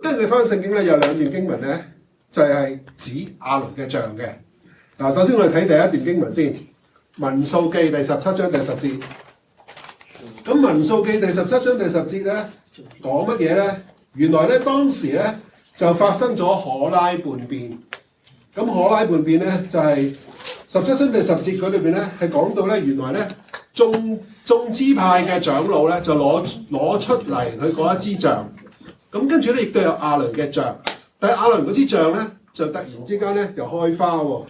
根據翻聖經咧，有兩段經文咧，就係指亞倫嘅像嘅。嗱，首先我哋睇第一段經文先，民數記第17章第10節。咁民數記第17章第10節咧講乜嘢咧？原來咧當時咧就發生咗可拉叛變。咁可拉叛變咧就係17章第10節佢裏邊咧係講到咧，原來咧眾支派嘅長老咧就攞出嚟佢嗰一支杖。咁跟住咧亦都有亞倫嘅杖，但係亞倫嗰支杖咧就突然之間咧又開花喎，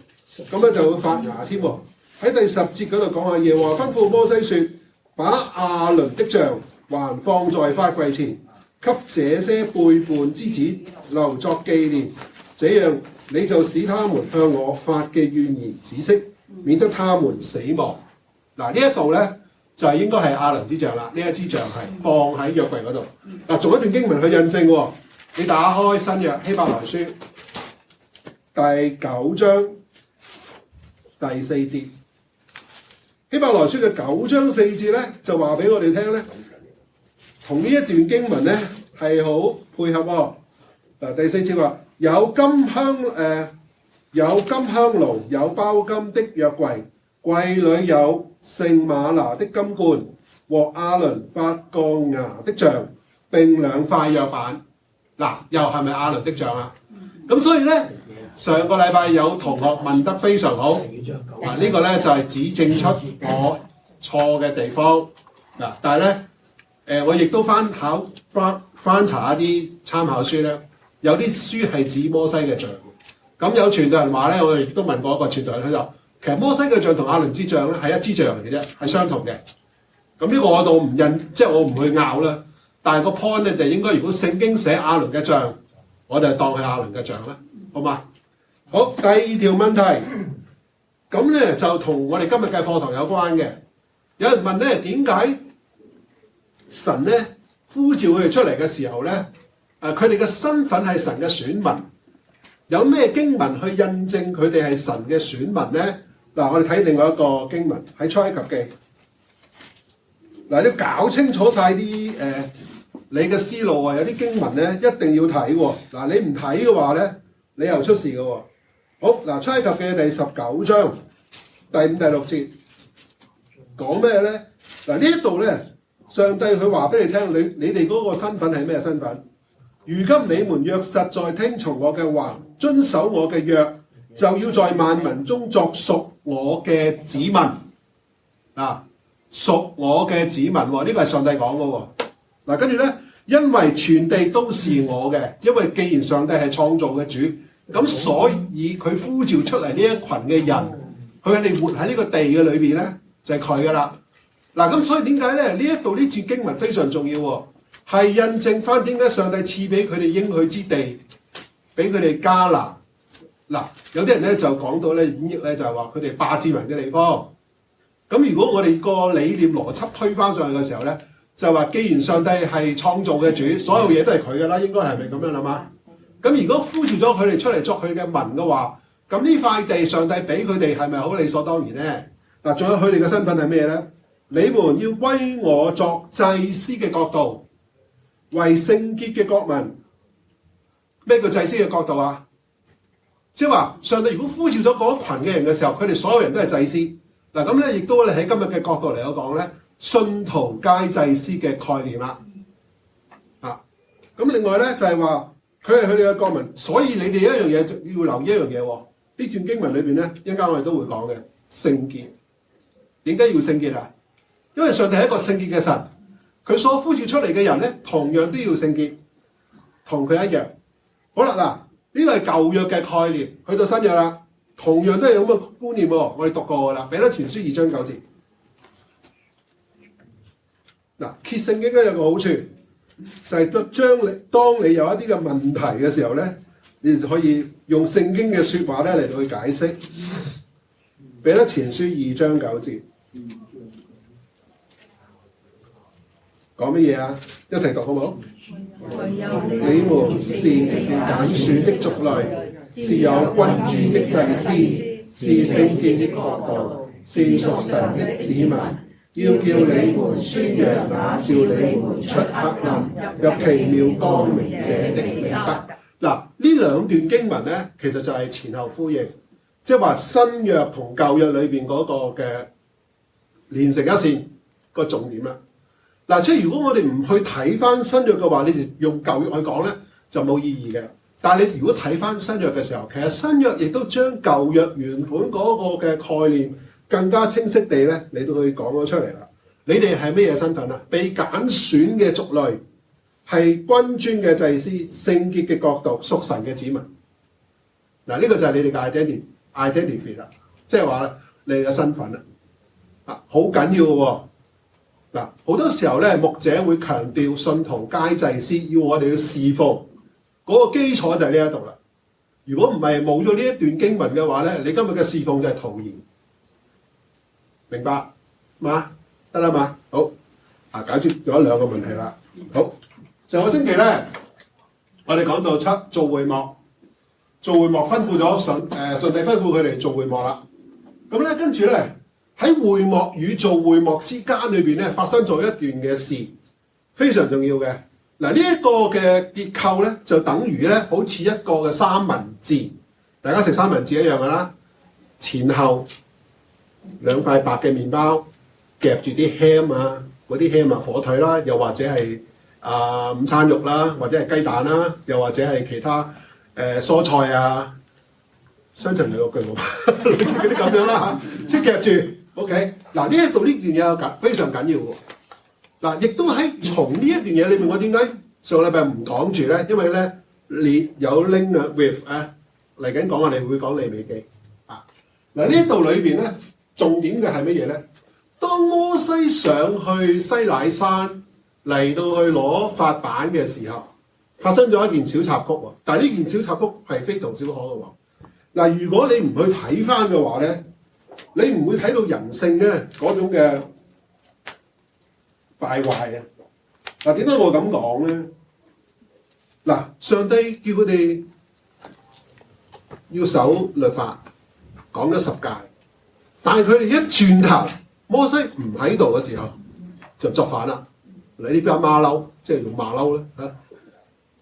咁咧就會發芽添喎。喺第10節嗰度講下，耶和華吩咐摩西說：把亞倫的杖還放在花櫃前，給這些背叛之子留作紀念，這樣你就使他們向我發嘅怨言止息，免得他們死亡。嗱，呢一度咧就係應該係亞倫之杖啦，呢一支杖係放喺約櫃嗰度。嗱，仲有一段經文去印證喎，你打開新約希伯來書第9章第4節，希伯來書嘅9章4節咧就話俾我哋聽咧，同呢一段經文咧係好配合喎。嗱，第4節話有金香爐，有包金的約櫃，櫃裏有聖瑪拿的金罐和亞倫發過芽的杖，並2塊約版。嗱，又係咪亞倫的杖啊？咁所以咧，上個禮拜有同學問得非常好。嗱，呢個咧就係指正出我錯嘅地方。嗱，但係咧，我亦都翻查一啲參考書咧，有啲書係指摩西嘅杖。咁有傳道人話咧，我哋亦都問過一個傳道人，佢就其實摩西嘅杖同亞倫之杖咧係一支杖嚟嘅啫，係相同嘅。咁呢個我倒唔印，即係我唔去拗啦。但係個 point 咧就應該，如果聖經寫亞倫嘅杖，我哋就當係亞倫嘅杖啦，好嘛？好，第二條問題，咁咧就同我哋今日嘅課堂有關嘅。有人問咧，點解神咧呼召佢哋出嚟嘅時候咧，佢哋嘅身份係神嘅選民？有咩經文去印證佢哋係神嘅選民咧？嗱，我哋睇另外一個經文喺出埃及記。嗱，你要搞清楚晒啲你嘅思路啊！有啲經文咧一定要睇喎。嗱，你唔睇嘅話咧，你又出事嘅喎。好，嗱，出埃及記第19章第5、第6節講咩咧？嗱，呢一度咧，上帝佢話俾你聽，你哋嗰個身份係咩身份？如今你們若實在聽從我嘅話，遵守我嘅約，就要在萬民中作屬我嘅子民。嗱，屬我嘅子民喎，呢個係上帝講嘅喎。嗱，跟住咧，因為全地都是我嘅，因為既然上帝係創造嘅主，咁所以佢呼召出嚟呢一群嘅人，佢哋活喺呢個地嘅裏邊咧，就係佢噶啦。嗱，咁所以點解咧？呢一度呢段經文非常重要喎。係印證翻點解上帝賜俾佢哋應許之地，俾佢哋迦南。嗱，有啲人咧就講到咧演繹咧就係話佢哋霸佔人嘅地方。咁如果我哋個理念邏輯推翻上去嘅時候咧，就話既然上帝係創造嘅主，所有嘢都係佢㗎啦，應該係咪咁樣諗啊？咁如果呼召咗佢哋出嚟作佢嘅民嘅話，咁呢塊地上帝俾佢哋係咪好理所當然咧？嗱，仲有佢哋嘅身份係咩咧？你們要歸我作祭司嘅國度，為聖潔嘅國民。咩叫祭司嘅國度啊？即係話上帝如果呼召咗嗰一群嘅人嘅時候，佢哋所有人都係祭司。嗱，咁咧亦都咧喺今日嘅角度嚟講咧，信徒皆祭司嘅概念啦。咁另外咧就係話佢係佢哋嘅國民，所以你哋一樣嘢要留意一樣嘢喎。呢段經文裏邊咧，一陣間我哋都會講嘅聖潔。點解要聖潔啊？因為上帝係一個聖潔嘅神。佢所呼召出嚟嘅人咧，同樣都要聖潔，同佢一樣。好啦，嗱，呢個係舊約嘅概念，去到新約啦，同樣都係咁嘅觀念喎。我哋讀過噶啦，彼得前書2章9節。嗱，揭聖經咧有個好處，就係當你有一啲嘅問題嘅時候咧，你就可以用聖經嘅説話咧嚟到去解釋。彼得前書2章9節。講乜嘢啊？一齊讀好唔好？你們是揀選的族類，是有君尊的祭司，是聖潔的國度，是屬神的子民。要叫你們宣揚那召你們出黑暗入奇妙光明者的美德。嗱，呢兩段經文咧，其實就係前後呼應，即係話新約同舊約裏邊嗰個嘅連成一線個重點啦。嗱，即係如果我哋唔去睇翻新約嘅話，你哋用舊約去講咧就冇意義嘅。但係你如果睇翻新約嘅時候，其實新約亦都將舊約原本嗰個嘅概念更加清晰地咧，你都可以講咗出嚟啦。你哋係咩嘢身份啊？被揀選嘅族類，係君尊嘅祭司，聖潔嘅國度，屬神嘅子民。嗱，呢個就係你哋嘅 identity 啦，即係話咧你哋嘅身份啦。啊，好緊要嘅喎。嗱，好多時候咧，牧者會強調信徒皆祭司，要我哋要侍奉。嗰個基礎就係呢一度啦。如果唔係冇咗呢一段經文嘅話咧，你今日嘅侍奉就係徒然。明白嘛？得啦嘛？好啊，解決咗兩個問題啦。好，上個星期咧，我哋講到做會幕吩咐咗上帝吩咐佢哋做會幕啦。咁咧跟住咧喺會幕與做會幕之間裏邊咧發生咗一段嘅事，非常重要嘅。嗱，呢一個嘅結構咧，就等於咧，好似一個嘅三文治，大家食三文治一樣噶啦。前後兩塊白嘅麵包夾住啲 ham 啊，嗰啲 ham 啊火腿啦，又或者係午餐肉啦，或者係雞蛋啦，又或者係其他蔬菜啊，雙層係嗰句喎，類似嗰啲咁樣啦嚇，即係夾住。OK， 嗱呢一度呢段嘢非常緊要喎。嗱，亦都喺從呢一段嘢裏面，我點解上個禮拜唔講住咧？因為咧，你有 link 啊 with 啊嚟緊講，我哋會講利未記啊。嗱，呢一度裏邊咧，重點嘅係乜嘢咧？當摩西上去西乃山嚟到去攞法版嘅時候，發生咗一件小插曲喎。但係呢件小插曲係非同小可嘅喎。嗱，如果你唔去睇翻嘅話咧，你唔會睇到人性咧嗰種嘅敗壞啊！嗱，點解我咁講咧？嗱，上帝叫佢哋要守律法，講咗10誡，但係佢哋一轉頭，摩西唔喺度嘅時候，就作反啦。你呢邊馬騮，即係用馬騮咧嚇，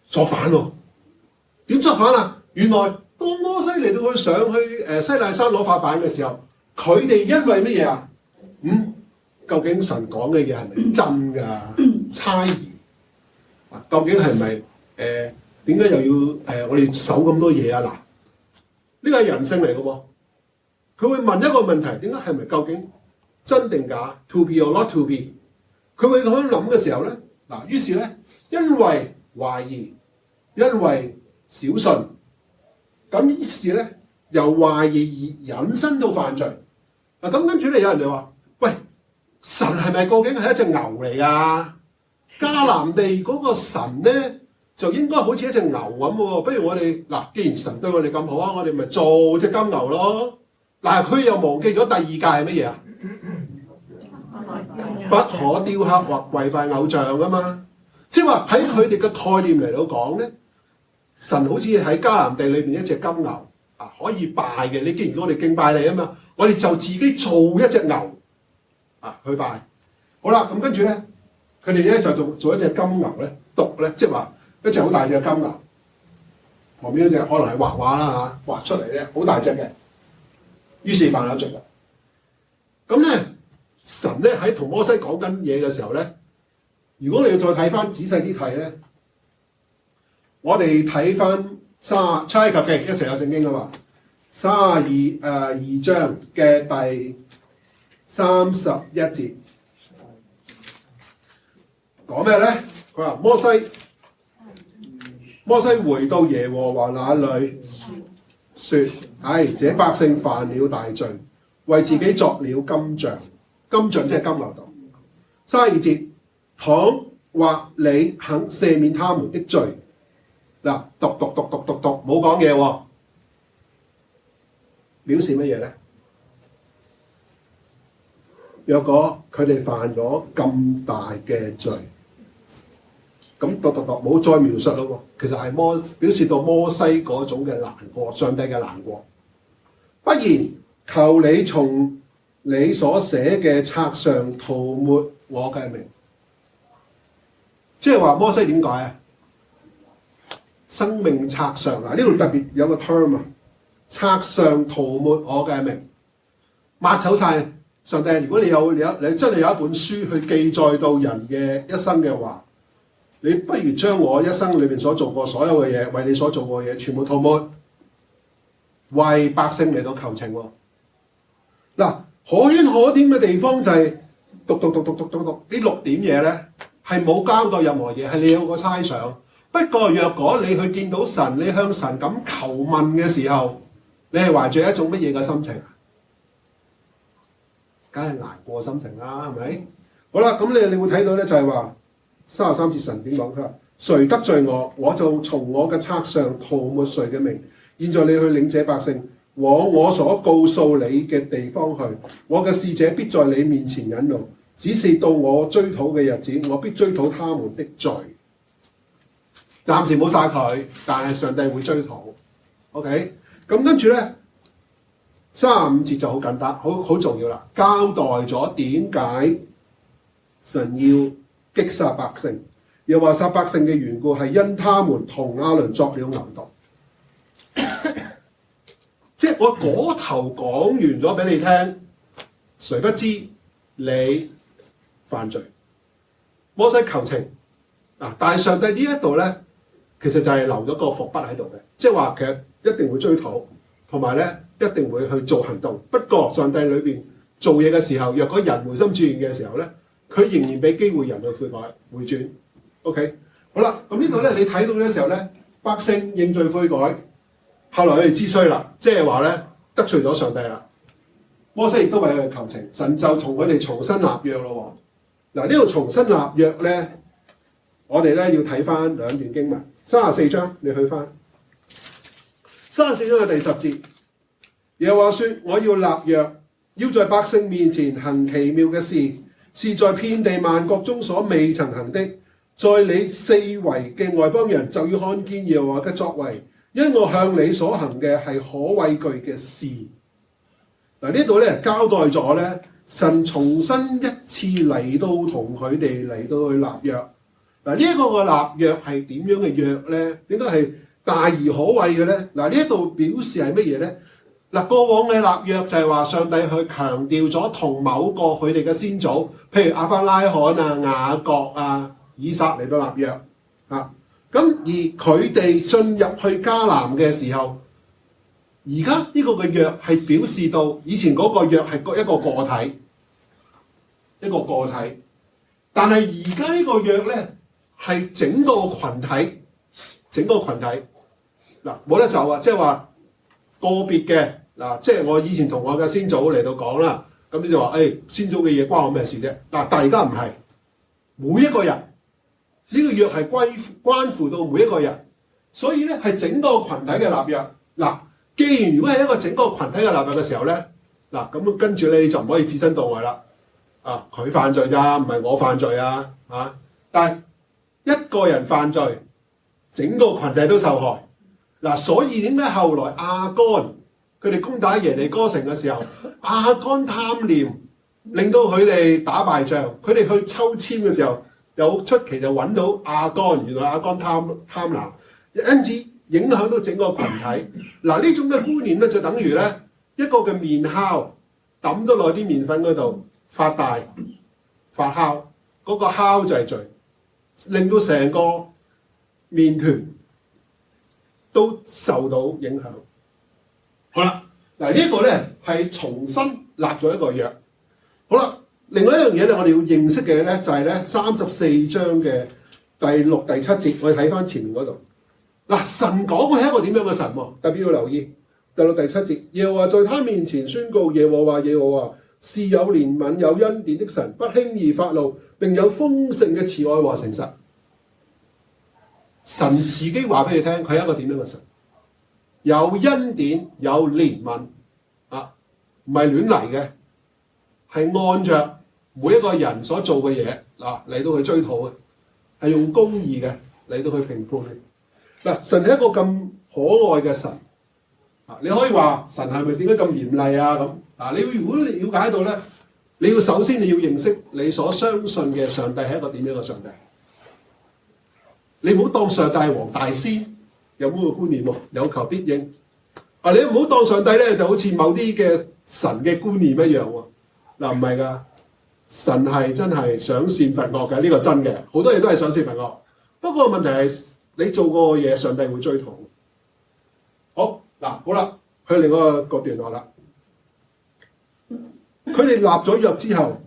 作反喎？點作反啊？原來當摩西嚟到去上去西乃山攞法版嘅時候，佢哋因為乜嘢啊？究竟神講嘅嘢係咪真㗎？猜疑啊！究竟係咪點解又要我哋守咁多嘢啊？嗱，呢個係人性嚟嘅喎。佢會問一個問題：點解係咪究竟真定假 ？To be or not to be？ 佢會咁樣諗嘅時候咧，嗱，於是咧，因為懷疑，因為小信，咁於是咧由懷疑而引申到犯罪。嗱，咁跟住咧有人就話：喂！神係咪究竟係一隻牛嚟㗎？迦南地嗰個神咧就應該好似一隻牛咁喎。不如我哋嗱，既然神對我哋咁好啊，我哋咪做隻金牛咯。嗱，佢又忘記咗第二誡係乜嘢啊？不可雕刻或跪拜偶像啊嘛。即係話喺佢哋嘅概念嚟到講咧，神好似喺迦南地裏邊一隻金牛啊，可以拜嘅。你既然叫我哋敬拜你啊嘛，我哋就自己做一隻牛。去拜，好啦，咁跟住咧，佢哋咧就做一隻金牛咧，獨咧，即係話一隻好大隻嘅金牛，旁邊嗰隻可能係畫畫啦嚇，畫出嚟咧好大隻嘅，於是犯咗罪啦。咁咧，神咧喺同摩西講緊嘢嘅時候咧，如果你要再睇翻仔細啲睇咧，我哋睇翻出埃及記一齊有聖經啊嘛，32章嘅第31節講咩咧？佢話摩西回到耶和華那裏，說：這百姓犯了大罪，為自己作了金像。金像即係金牛犢。32節，倘或你肯赦免他們的罪，嗱，讀，冇講嘢喎，表示乜嘢咧？若果佢哋犯咗咁大嘅罪，咁讀冇再描述咯喎。其實係表示到摩西嗰種嘅難過，上帝嘅難過。不然求你從你所寫嘅冊上塗抹我嘅名。即係話摩西點解啊？生命冊上嗱，呢度特別有個 term 啊，冊上塗抹我嘅名，抹走晒。上帝，如果你真係有一本書去記載到人嘅一生嘅話，你不如將我一生裏面所做過所有嘅嘢，為你所做過嘅嘢，全部塗抹，為百姓嚟到求情喎。嗱，可圈可點嘅地方就係讀呢6點嘢咧，係冇交過任何嘢，係你有個猜想。不過若果你去見到神，你向神咁求問嘅時候，你係懷住一種乜嘢嘅心情啊？梗係難過心情啦，係咪？好啦，咁你會睇到咧，就係話33節神點講？佢話：誰得罪我，我就從我嘅冊上塗抹誰嘅名。現在你去領這百姓往我所告訴你嘅地方去，我嘅使者必在你面前引路。只是到我追討嘅日子，我必追討他們的罪。暫時冇晒佢，但係上帝會追討。OK， 咁跟住咧35節就好簡單，好重要啦，交代咗點解神要擊殺百姓，又話殺百姓嘅緣故係因他們同亞倫作了牛犢。即係我嗰頭講完咗俾你聽，誰不知你犯罪，摩西求情啊！但係上帝呢一度咧，其實就係留咗個伏筆喺度嘅，即係話其實一定會追討，同埋咧一定會去做行動。不過上帝裏邊做嘢嘅時候，若果人回心轉意嘅時候咧，佢仍然俾機會人去悔改回轉。OK， 好啦，咁呢度咧你睇到嘅時候咧，百姓認罪悔改，後來佢哋知衰啦，即係話咧得罪咗上帝啦。摩西亦都為佢哋求情，神就同佢哋重新立約咯。嗱，呢度重新立約咧，我哋咧要睇翻2段經文，34章你去翻34章嘅第10節，耶和華說：我要立約，要在百姓面前行奇妙嘅事，是在遍地萬國中所未曾行的。在你四圍嘅外邦人就要看見耶和華嘅作為，因我向你所行嘅係可畏懼嘅事。嗱，呢度咧交代咗咧，神重新一次嚟到同佢哋嚟到去立約。嗱，呢一個嘅立約係點樣嘅約咧？應該係大而可畏嘅咧。嗱，呢一度表示係乜嘢咧？嗱，過往嘅立約就係話上帝去強調咗同某個佢哋嘅先祖，譬如亞伯拉罕啊、雅各啊、以撒嚟到立約啊。咁而佢哋進入去迦南嘅時候，而家呢個嘅約係表示到以前嗰個約係一個個體，一個個體。但係而家呢個約咧係整個群體，整個群體。嗱，冇得走啊！即係話個別嘅嗱，即係我以前同我嘅先祖嚟到講啦，咁你就話誒先祖嘅嘢關我咩事啫？嗱，但係而家唔係，每一個人。呢個約係關乎到每一個人，所以咧係整個群體嘅立約。嗱，既然如果係一個整個群體嘅立約嘅時候咧，嗱咁跟住咧你就唔可以置身度外啦。啊，佢犯罪咋，唔係我犯罪啊！啊，但係一個人犯罪，整個群體都受害。嗱，所以點解後來亞干佢哋攻打耶利哥城嘅時候，亞干貪念令到佢哋打敗仗，佢哋去抽籤嘅時候。有出奇就揾到亞干，原來亞干貪婪，因此影響到整個群體。嗱，呢種嘅觀念咧就等於咧一個嘅麵酵抌咗落啲麵粉嗰度發大發酵，嗰個酵就係罪，令到成個麵團都受到影響。好啦，嗱呢個咧係重新立咗一個約。好啦。另外一樣嘢咧，我哋要認識嘅咧就係咧34章嘅第6、第7節，我哋睇翻前面嗰度。嗱，神講佢係一個點樣嘅神喎？特別要留意第6、第7節，耶和華在他面前宣告：耶和華是有憐憫、有恩典的神，不輕易發怒，並有豐盛嘅慈愛和誠實。神自己話俾你聽，佢係一個點樣嘅神？有恩典、有憐憫啊，唔係亂嚟嘅。係按着每一個人所做嘅嘢嗱嚟到去追討嘅，係用公義嘅嚟到去評判嘅。嗱，神係一個咁可愛嘅神啊！你可以話神係咪點解咁嚴厲啊？咁嗱，你如果了解到咧，你要首先你要認識你所相信嘅上帝係一個點樣嘅上帝。你唔好當上帝係黃大仙，有冇個觀念喎？有求必應。你唔好當上帝咧，就好似某啲嘅神嘅觀念一樣喎。嗱，唔係㗎，神係真係賞善罰惡嘅，呢個真嘅。好多嘢都係賞善罰惡。不過問題係你做過嘅嘢，上帝會追討。好啦，去另外一個段落啦。佢哋立咗約之後，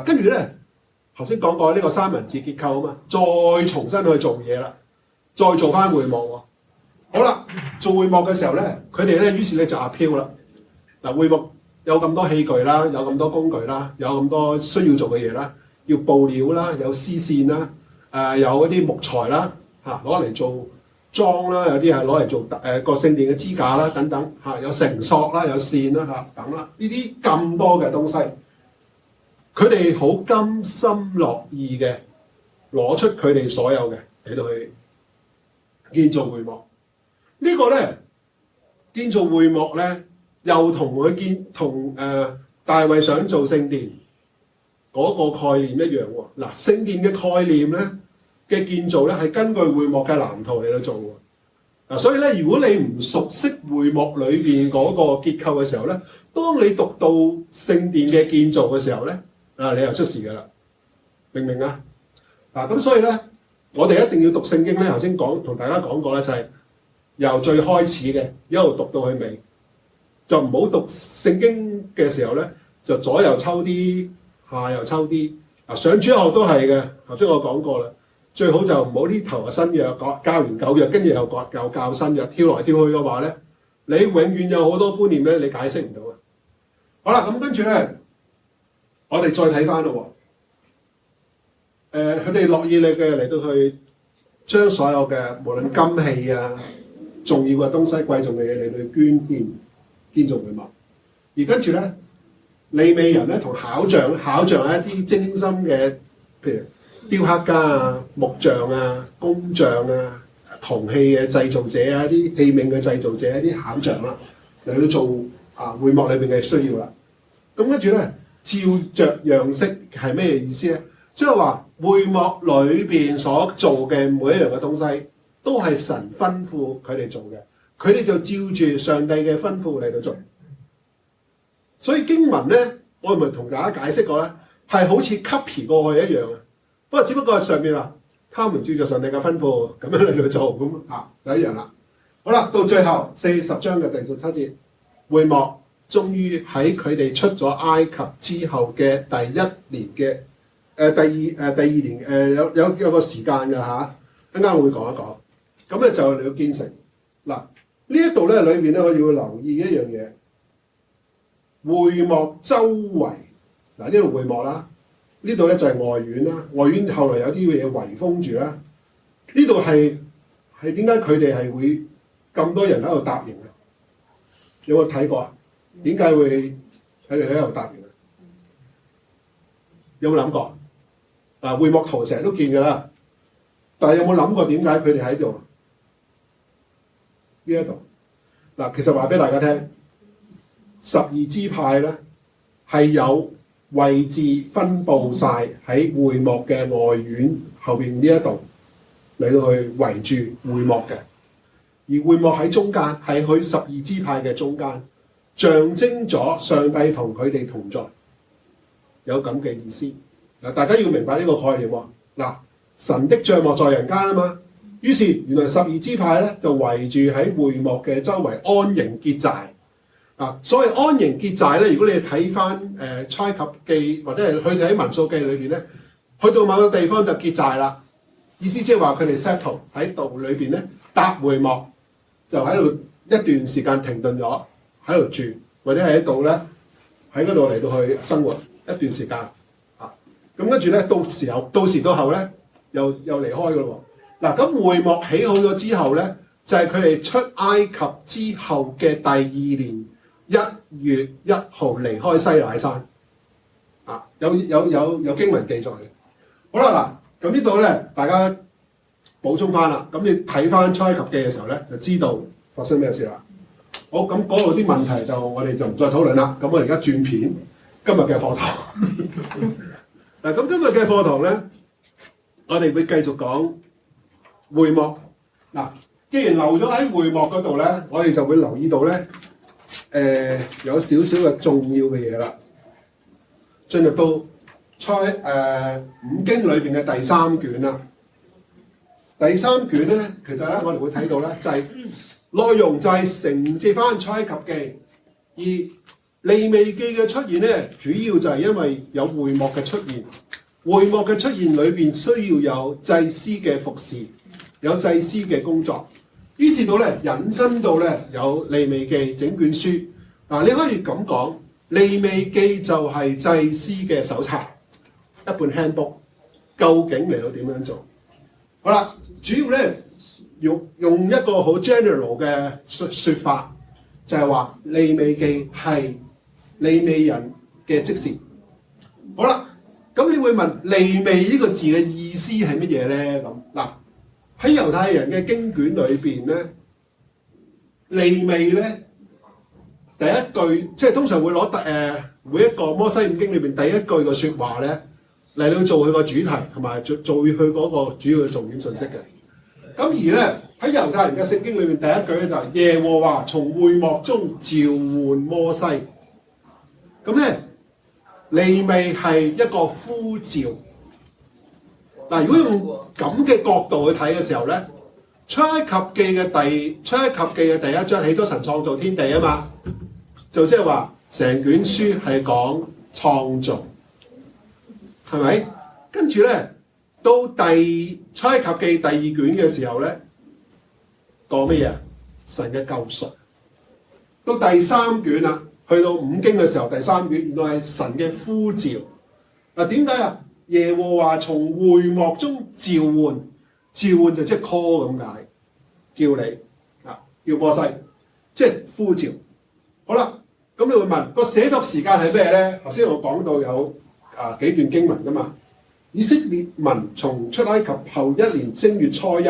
跟住咧，頭先講過呢個三文治結構啊嘛，再重新去做嘢啦，再做翻會幕喎。好啦，做會幕嘅時候咧，佢哋咧於是咧就appeal啦。會幕有咁多器具啦，有咁多工具啦，有咁多需要做嘅嘢啦，要布料啦，有絲線啦，有嗰啲木材啦，攞嚟做裝啦，有啲係攞嚟做個聖殿嘅支架啦，等等有繩索啦，有線啦等啦，呢啲咁多嘅東西，佢哋好甘心樂意嘅攞出佢哋所有嘅嚟到去建造會幕。呢個咧建造會幕咧，又同大衛想做聖殿嗰個概念一樣喎。聖殿嘅概念咧嘅建造咧係根據會幕嘅藍圖嚟到做喎。所以咧，如果你唔熟悉會幕裏邊嗰個結構嘅時候咧，當你讀到聖殿嘅建造嘅時候咧，你又出事㗎啦，明唔明啊？咁所以咧，我哋一定要讀聖經咧。頭先同大家講過咧，就係由最開始嘅一路讀到去尾，就唔好讀聖經嘅時候咧，就左右抽啲，下又抽啲。上主學都係嘅，頭先我講過啦。最好就唔好呢頭新約教完舊約，跟住又教新約，跳來跳去嘅話咧，你永遠有好多觀念咧，你解釋唔到嘅。好啦，咁跟住咧，我哋再睇翻咯喎。佢哋樂意嚟到去將所有嘅無論金器啊、重要嘅東西、貴重嘅嘢嚟到去捐獻建造會幕。而跟住咧，利未人咧同巧匠係一啲精心嘅，譬如雕刻家啊、木匠啊、工匠啊、銅器嘅製造者啊、啲器皿嘅製造者、一啲巧匠啦，嚟到做會幕裏邊嘅需要啦。咁跟住咧，照着樣式係咩意思咧？即係話會幕裏邊所做嘅每一樣嘅東西，都係神吩咐佢哋做嘅，佢哋就照住上帝嘅吩咐嚟到做。所以經文咧，我唔係同大家解釋過咧，係好似 copy 過去一樣嘅。不過只不過上面話，他們照着上帝嘅吩咐咁樣嚟到做，咁就一樣啦。好啦，到最後40章嘅第17節，會幕終於喺佢哋出咗埃及之後嘅第一年嘅第二年有個時間㗎嚇，一陣間我會講一講。咁咧就嚟到建成嗱，呢一度咧裏邊咧，我要留意一樣嘢，會幕周圍呢度會幕啦。呢度咧就係外院啦，外院後來有啲嘢圍封住啦。呢度係點解佢哋係會咁多人喺度搭營啊？有冇睇過啊？點解會喺度搭營啊？有冇諗過？會幕圖成日都見㗎啦，但係有冇諗過點解佢哋喺度？呢一度其實話俾大家聽，12支派咧係有位置分佈晒喺會幕嘅外院後邊呢一度嚟到去圍住會幕嘅，而會幕喺中間，係佢12支派嘅中間，象徵咗上帝同佢哋同在，有咁嘅意思。大家要明白呢個概念喎。神的帳幕在人間啊嘛，於是原來12支派咧就圍住喺會幕嘅周圍安營結寨。所謂安營結寨咧，如果你睇翻埃及記或者係佢哋喺民數記裏邊咧，去到某個地方就結寨啦。意思即係話佢哋 settle 喺度裏邊咧搭會幕，就喺度一段時間停頓咗，喺度住或者係喺度咧喺嗰度嚟到去生活一段時間。咁跟住咧到時到後咧又離開㗎咯喎。咁會幕起好咗之後咧，就係佢哋出埃及之後嘅第2年1月1號離開西乃山。有經文記載嘅。好啦，咁呢度咧大家補充翻啦。咁你睇翻出埃及記嘅時候咧，就知道發生咩事啦。好，咁嗰度啲問題我哋就唔再討論啦。咁我哋而家轉片今日嘅課堂。嗱，咁今日嘅課堂咧，我哋會繼續講會幕。嗱，既然留咗喺會幕嗰度咧，我哋就會留意到咧，有少少嘅重要嘅嘢啦。進入到五經裏邊嘅第三卷啦。第三卷咧，其實咧我哋會睇到咧，就係內容就係承接翻出埃及記，而利未記嘅出現咧，主要就係因為有會幕嘅出現。會幕嘅出現裏邊需要有祭司嘅服侍，有祭司嘅工作，於是到咧引申到咧有利未記整卷書。嗱，你可以咁講，利未記就係祭司嘅手冊，一本 handbook， 究竟嚟到點樣做？好啦，主要咧用一個好 general 嘅説法，就係話利未記係利未人嘅職事。好啦。咁你會問利未呢個字嘅意思係乜嘢咧？咁嗱，喺猶太人嘅經卷裏邊咧，利未咧第一句即係通常會攞每一個摩西五經裏邊第一句嘅説話咧嚟到做佢個主題，同埋做佢嗰個主要嘅重點信息嘅。咁而咧喺猶太人嘅聖經裏邊第一句咧就係耶和華從會幕中召喚摩西。咁咧。利未係一個呼召。嗱，如果用咁嘅角度去睇嘅時候咧，出埃及記嘅第一章起咗神創造天地啊嘛，就即係話成卷書係講創造，係咪？跟住咧到出埃及記第二卷嘅時候咧，講乜嘢？神嘅救贖。到第三卷啦。去到五經嘅時候，第三卷原來係神嘅呼召。嗱，點解啊？耶和華從會幕中召喚，召喚就即係 call 咁解，叫你啊，叫摩西，即係呼召。好啦，咁你會問個寫作時間係咩咧？頭先我講到有幾段經文噶嘛。以色列民從出埃及後一年正月初一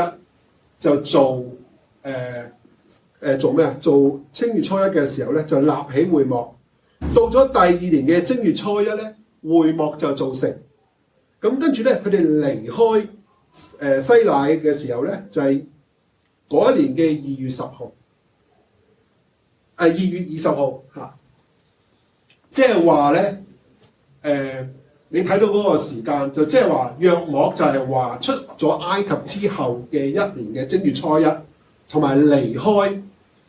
就做做咩啊？做正月初一嘅時候咧，就立起會幕。到咗第二年嘅正月初一咧，會幕就造成。咁跟住咧，佢哋離開西乃嘅時候咧，就係嗰一年嘅2月10號。2月20號嚇，即係話咧，你睇到嗰個時間，就即係話約莫就係話出咗埃及之後嘅一年嘅正月初一，同埋離開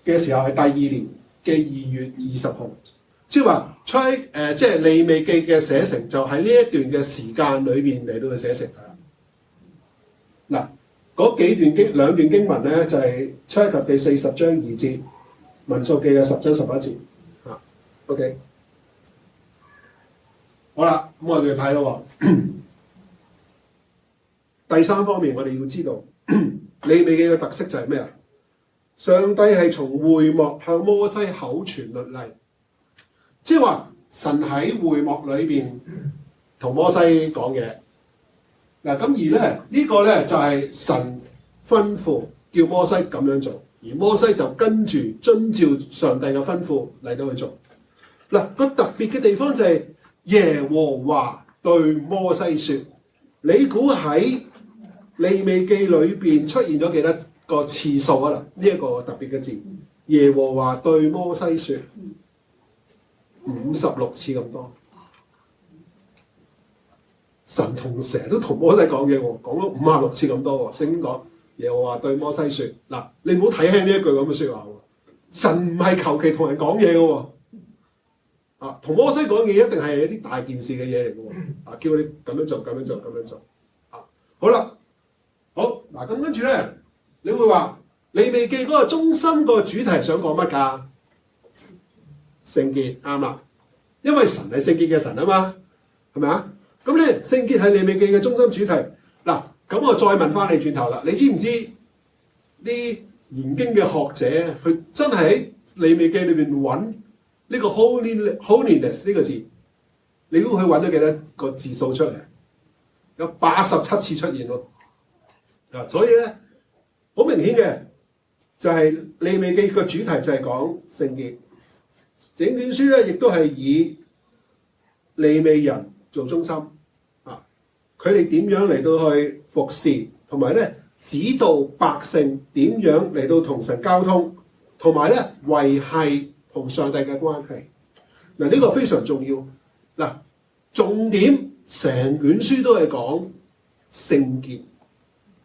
嘅時候係第二年嘅2月20號，即係話即係利未記嘅寫成就喺呢一段嘅時間裏邊嚟到去寫成㗎。嗱，嗰兩段經文咧就係出埃及記40章2節，民數記嘅10章11節。OK， 好啦，咁我哋睇咯喎。第三方面，我哋要知道利未記嘅特色就係咩啊？上帝係從會幕向摩西口傳律例，即係話神喺會幕裏邊同摩西講嘢。嗱，咁而咧呢個咧就係神吩咐叫摩西咁樣做，而摩西就跟住遵照上帝嘅吩咐嚟到去做。嗱，個特別嘅地方就係耶和華對摩西説：你估喺利未記裏邊出現咗幾多個次數啊？呢一個特別嘅字，耶和華對摩西説56次咁多。神成日都同摩西講嘢喎，講咗56次咁多喎。聖經講耶和華對摩西説：嗱，你唔好睇輕呢一句咁嘅説話喎。神唔係求其同人講嘢嘅喎。同摩西講嘢一定係一啲大件事嘅嘢嚟嘅喎。叫你咁樣做，咁樣做，咁樣做。好啦，好嗱，咁跟住咧。你會話利未記嗰個中心個主題想講乜㗎？聖潔，啱啦，因為神係聖潔嘅神啊嘛，係咪啊？咁咧聖潔係利未記嘅中心主題。嗱，咁我再問翻你轉頭啦，你知唔知啲研經嘅學者佢真係喺利未記裏邊揾呢個 holiness 呢個字？你估佢揾咗幾多個字數出嚟？有87次出現咯。所以咧。好明顯嘅，就係利未記個主題就係講聖潔。整卷書咧亦都係以利未人做中心啊，佢哋點樣嚟到去服侍，同埋咧指導百姓點樣嚟到同神交通，同埋咧維係同上帝嘅關係。嗱，呢個非常重要。嗱，重點成卷書都係講聖潔。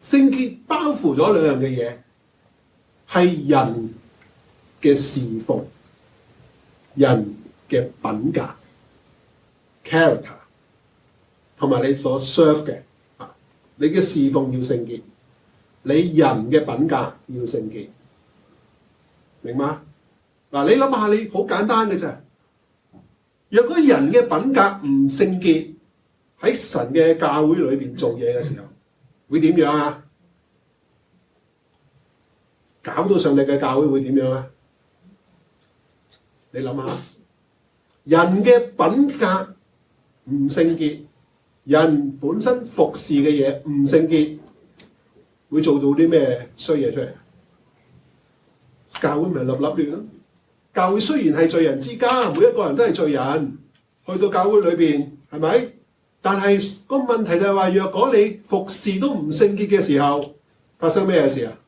聖潔包括咗兩樣嘅嘢，係人嘅侍奉、人嘅品格 character， 同埋你所 serve 嘅啊，你嘅侍奉要聖潔，你人嘅品格要聖潔，明嗎？嗱，你諗下，你好簡單嘅啫。若果人嘅品格唔聖潔，喺神嘅教會裏邊做嘢嘅時候，會點樣啊？搞到上帝嘅教會會點樣啊？你諗下，人嘅品格唔聖潔，人本身服侍嘅嘢唔聖潔，會做到啲咩衰嘢出嚟？教會咪立立亂咯。教會雖然係罪人之家，每一個人都係罪人，去到教會裏邊係咪？但係個問題就係話，若果你服侍都唔聖潔嘅時候，發生咩事啊？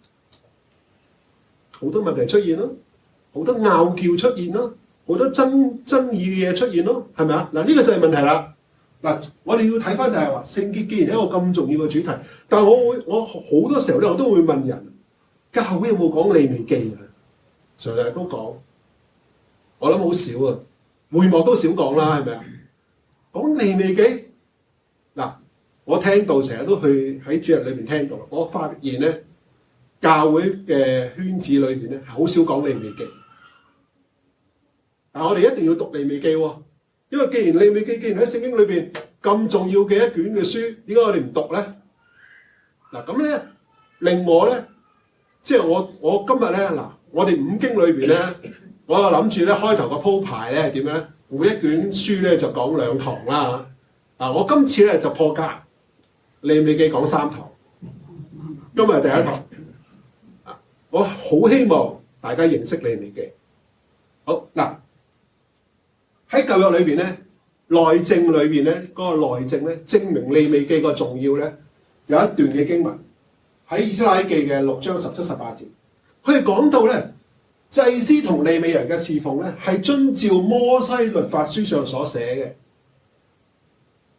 好多問題出現咯，好多拗撬出現咯，好多爭議嘅嘢出現咯，係咪啊？嗱，呢個就係問題啦。嗱，我哋要睇翻就係話，聖潔既然係一個咁重要嘅主題，但係我好多時候咧，我都會問人，教會有冇講利未記啊？常日都講。我諗好少啊，會幕都少講啦，係咪啊？講利未記嗱，我聽到成日都去喺主日裏邊聽到，我發現咧教會嘅圈子裏邊咧係好少講利未記。但我哋一定要讀利未記喎，因為既然利未記既然喺聖經裏邊咁重要嘅一卷嘅書，點解我哋唔讀咧？嗱，咁咧令我咧，即係我今日咧嗱，我哋五經裏邊咧。我就諗住咧開頭個鋪排咧係點樣？每一卷書咧就講2堂啦。我今次咧就破格，利未記講3堂，今日係第1堂。我好希望大家認識利未記。好嗱，喺舊約裏邊咧，內政裏邊咧嗰個內政咧，證明利未記個重要咧，有一段嘅經文喺以斯拉記嘅6章17、18節，佢哋講到咧。祭司同利未人嘅侍奉咧，係遵照摩西律法書上所寫嘅，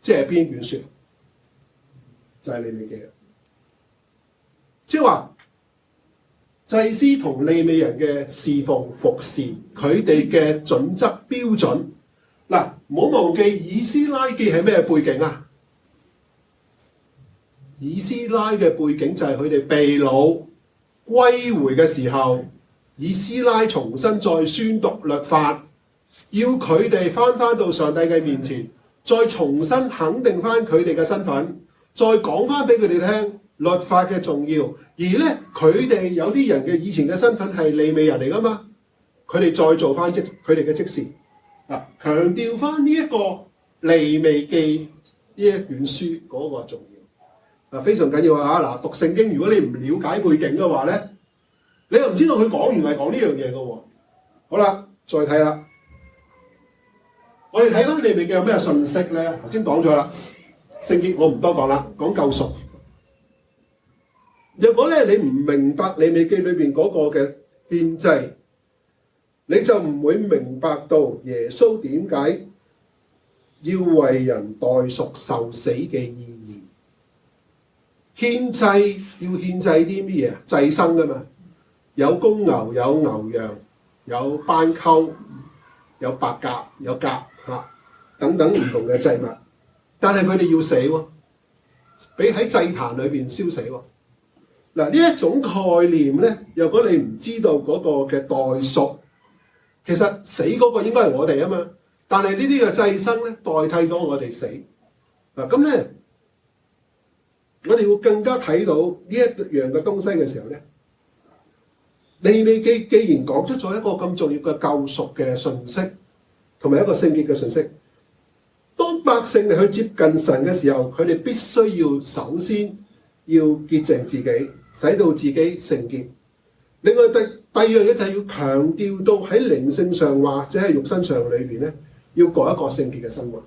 即係邊卷書？就係利未記啦。即係話祭司同利未人嘅侍奉服侍，佢哋嘅準則標準。嗱，唔好忘記以斯拉記係咩背景啊？以斯拉嘅背景就係佢哋被擄歸回嘅時候。以斯拉重新再宣讀律法，要佢哋翻到上帝嘅面前，再重新肯定翻佢哋嘅身份，再講翻俾佢哋聽律法嘅重要。而咧佢哋有啲人嘅以前嘅身份係利未人嚟噶嘛，佢哋再做翻佢哋嘅職事，強調翻呢一個利未記呢一卷書嗰個重要。非常緊要啊！嗱，讀聖經如果你唔了解背景嘅話咧，你又唔知道佢講完係講呢樣嘢嘅喎。好啦，再睇啦。我哋睇翻利未記有咩信息咧？頭先講咗啦，聖潔我唔多講啦，講救贖。若果咧你唔明白利未記裏邊嗰個嘅獻祭，你就唔會明白到耶穌點解要為人代贖受死嘅意義。獻祭要獻祭啲乜嘢？祭牲㗎嘛。有公牛，有牛羊，有斑鳩，有白鴿，有鴿等等唔同嘅祭物，但係佢哋要死喎，俾喺祭壇裏邊燒死喎。嗱，呢一種概念咧，若果你唔知道嗰個嘅代贖，其實死嗰個應該係我哋啊嘛，但係呢啲嘅祭牲咧代替咗我哋死。嗱，咁咧，我哋會更加睇到呢一樣嘅東西嘅時候咧。利未記既然講出咗一個咁重要嘅救贖嘅信息，同埋一個聖潔嘅信息，當百姓嚟去接近神嘅時候，佢哋必須要首先要潔淨自己，使到自己聖潔。另外第二樣嘢就係要強調到喺靈性上或者係肉身上裏邊咧，要過一個聖潔嘅生活。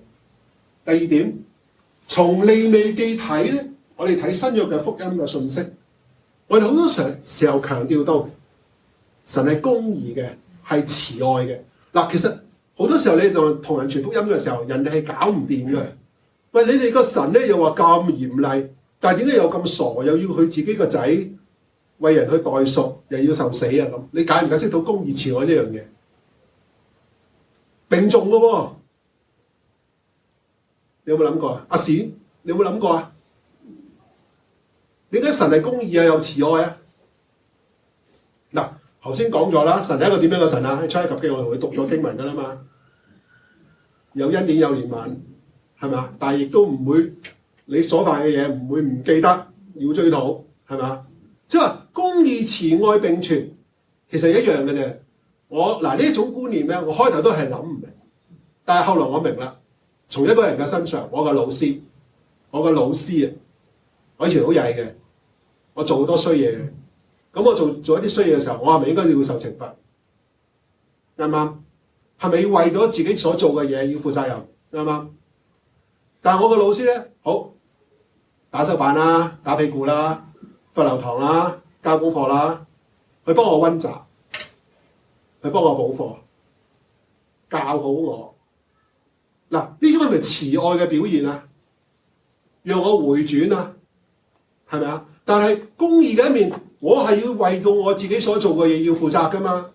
第二點，從利未記睇咧，我哋睇新約嘅福音嘅信息，我哋好多時候強調到神係公義嘅，係慈愛嘅。嗱，其實好多時候你同人傳福音嘅時候，人哋係搞唔掂嘅。喂，你哋個神咧又話咁嚴厲，但係點解又咁傻，又要佢自己個仔為人去代贖，又要受死啊咁？你解唔解釋到公義慈愛呢樣嘢？並重嘅喎，你有冇諗過啊？阿冼，你有冇諗過啊？點解神係公義啊又慈愛啊？嗱，頭先講咗啦，神係一個點樣嘅神啊？喺出埃及記我同你讀咗經文㗎啦嘛，有恩典有憐憫，係咪啊？但係亦都唔會你所犯嘅嘢唔會唔記得，要追討，係咪啊？即係話公義慈愛並存，其實一樣嘅啫。呢一種觀念咧，我開頭都係諗唔明，但係後來我明啦。從一個人嘅身上，我嘅老師啊，我以前好曳嘅，我做好多衰嘢嘅。咁我做一啲衰嘢嘅時候，我係咪應該要受懲罰？啱唔啱？係咪要為咗自己所做嘅嘢要負責任？啱唔啱？但係我嘅老師咧，好打手板啦，打屁股啦，罰留堂啦，交功課啦，佢幫我溫習，佢幫我補課，教好我。嗱，呢種係咪慈愛嘅表現啊？讓我回轉啊，係咪啊？但係公義嘅一面，我係要為到我自己所做嘅嘢要負責㗎嘛，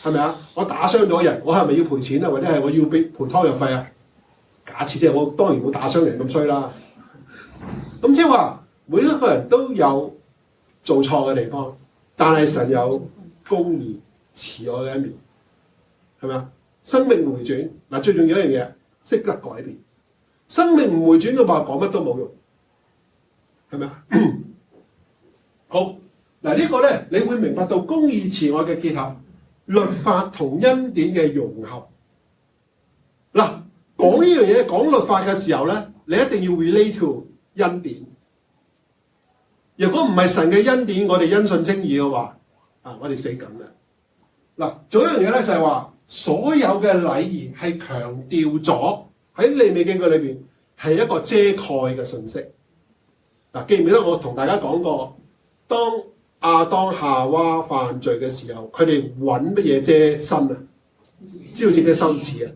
係咪啊？我打傷咗人，我係咪要賠錢啊？或者係我要俾賠湯藥費啊？假設即係我當然冇打傷人咁衰啦。咁即係話每一個人都有做錯嘅地方，但係神有公義慈愛嘅一面，係咪啊？生命回轉嗱，最重要一樣嘢，識得改變。生命唔回轉嘅話，講乜都冇用，係咪啊？好嗱，呢個咧，你會明白到公義慈愛嘅結合，律法同恩典嘅融合。嗱，講呢樣嘢，講律法嘅時候咧，你一定要 relate to 恩典。如果唔係神嘅恩典，我哋因信稱義嘅話，我哋死緊啦。嗱，仲有一樣嘢咧，就係話所有嘅禮儀係強調咗喺利未記嘅裏邊係一個遮蓋嘅信息。嗱，記唔記得我同大家講過，當亞當夏娃犯罪嘅時候，佢哋揾乜嘢遮身啊？知道自己羞恥啊？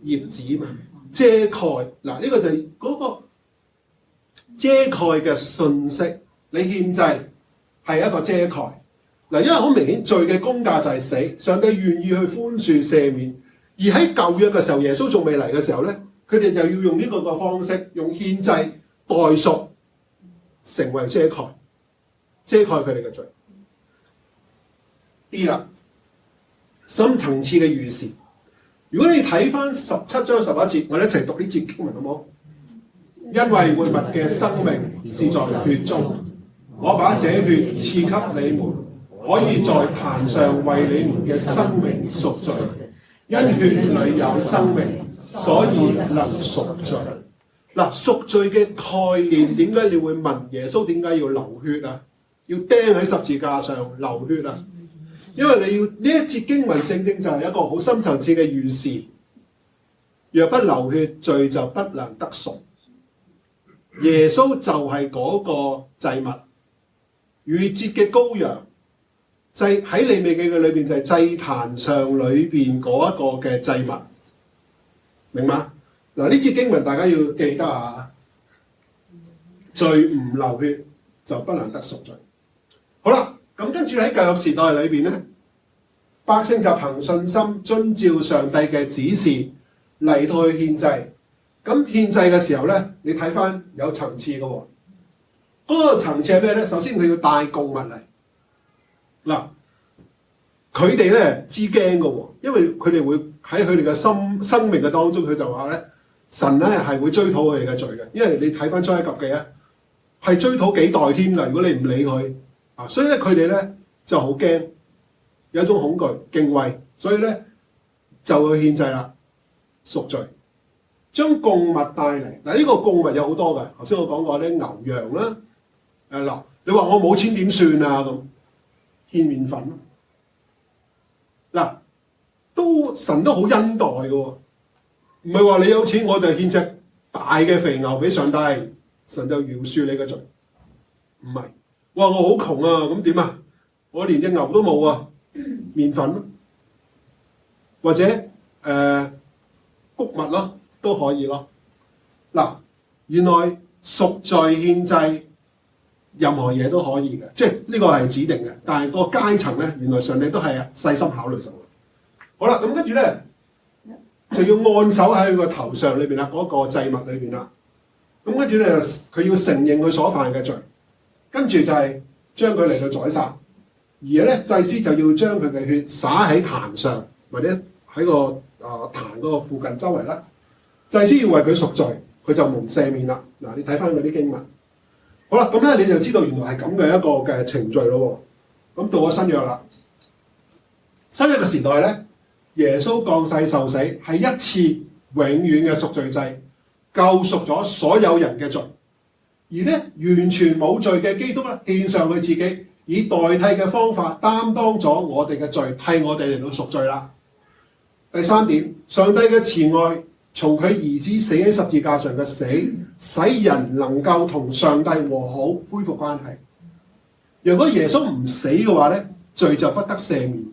葉子嘛，遮蓋。嗱，呢個就係嗰個遮蓋嘅信息。你獻祭係一個遮蓋。嗱，因為好明顯罪嘅工價就係死，上帝願意去寬恕赦免。而喺舊約嘅時候，耶穌仲未嚟嘅時候咧，佢哋就要用呢個嘅方式，用獻祭代贖，成為遮蓋佢哋嘅罪。D 啦，深層次嘅預示。如果你睇翻17章11節，我哋一齊讀呢節經文好唔好？因為活物嘅生命是在血中，我把這血賜給你們，可以在壇上為你們嘅生命贖罪。因血裏有生命，所以能贖罪。嗱，贖罪嘅概念，點解你會問耶穌點解要流血啊？要釘喺十字架上流血啊？因為你要呢一節經文正正就係一個好深層次嘅預示。若不流血，罪就不能得贖。耶穌就係嗰個祭物，逾節嘅羔羊。喺利未記嘅裏邊就係祭壇上裏邊嗰一個嘅祭物，明嗎？嗱，呢節經文大家要記得啊，罪唔流血就不能得贖罪。好啦，咁跟住喺舊約時代裏邊咧，百姓就憑信心遵照上帝嘅指示嚟到去獻祭。咁獻祭嘅時候咧，你睇翻有層次嘅喎。嗰個層次係咩咧？首先佢要帶供物嚟。嗱，佢哋咧知驚嘅喎，因為佢哋會喺佢哋嘅生命嘅當中，佢就話咧，神咧係會追討佢哋嘅罪嘅。因為你睇翻出埃及記啊，係追討幾代添㗎。如果你唔理佢啊，所以咧佢哋咧就好驚，有一種恐懼、敬畏，所以咧就去獻祭啦，贖罪，將供物帶嚟。嗱，呢個供物有好多㗎。頭先我講過咧，牛羊啦，嗱，你話我冇錢點算啊咁？獻麵粉咯。嗱，神都好恩待嘅喎，唔係話你有錢我就獻隻大嘅肥牛俾上帝，神就饒恕你嘅罪。唔係，哇！我好窮啊，咁點啊？我連隻牛都冇啊，麵粉咯，或者穀物咯，都可以咯。嗱，原來贖罪獻祭，任何嘢都可以嘅，即係呢個係指定嘅。但係個階層咧，原來上帝都係細心考慮到嘅。好啦，咁跟住咧就要按手喺佢個頭上裏邊啦，嗰個祭物裏邊啦。咁跟住咧，佢要承認佢所犯嘅罪，跟住就係將佢嚟到宰殺。而咧祭司就要將佢嘅血灑喺壇上，或者喺個壇嗰個附近周圍啦。祭司要為佢贖罪，佢就蒙赦免啦。嗱，你睇翻嗰啲經文。好啦，咁咧你就知道原來係咁嘅一個嘅程序咯。咁到咗新約啦，新約嘅時代咧，耶穌降世受死係一次永遠嘅贖罪祭，救贖咗所有人嘅罪。而咧完全冇罪嘅基督咧，獻上佢自己，以代替嘅方法擔當咗我哋嘅罪，替我哋嚟到贖罪啦。第三點，上帝嘅慈愛從佢兒子死喺十字架上嘅死，使人能夠同上帝和好，恢復關係。如果耶穌唔死嘅話咧，罪就不得赦免。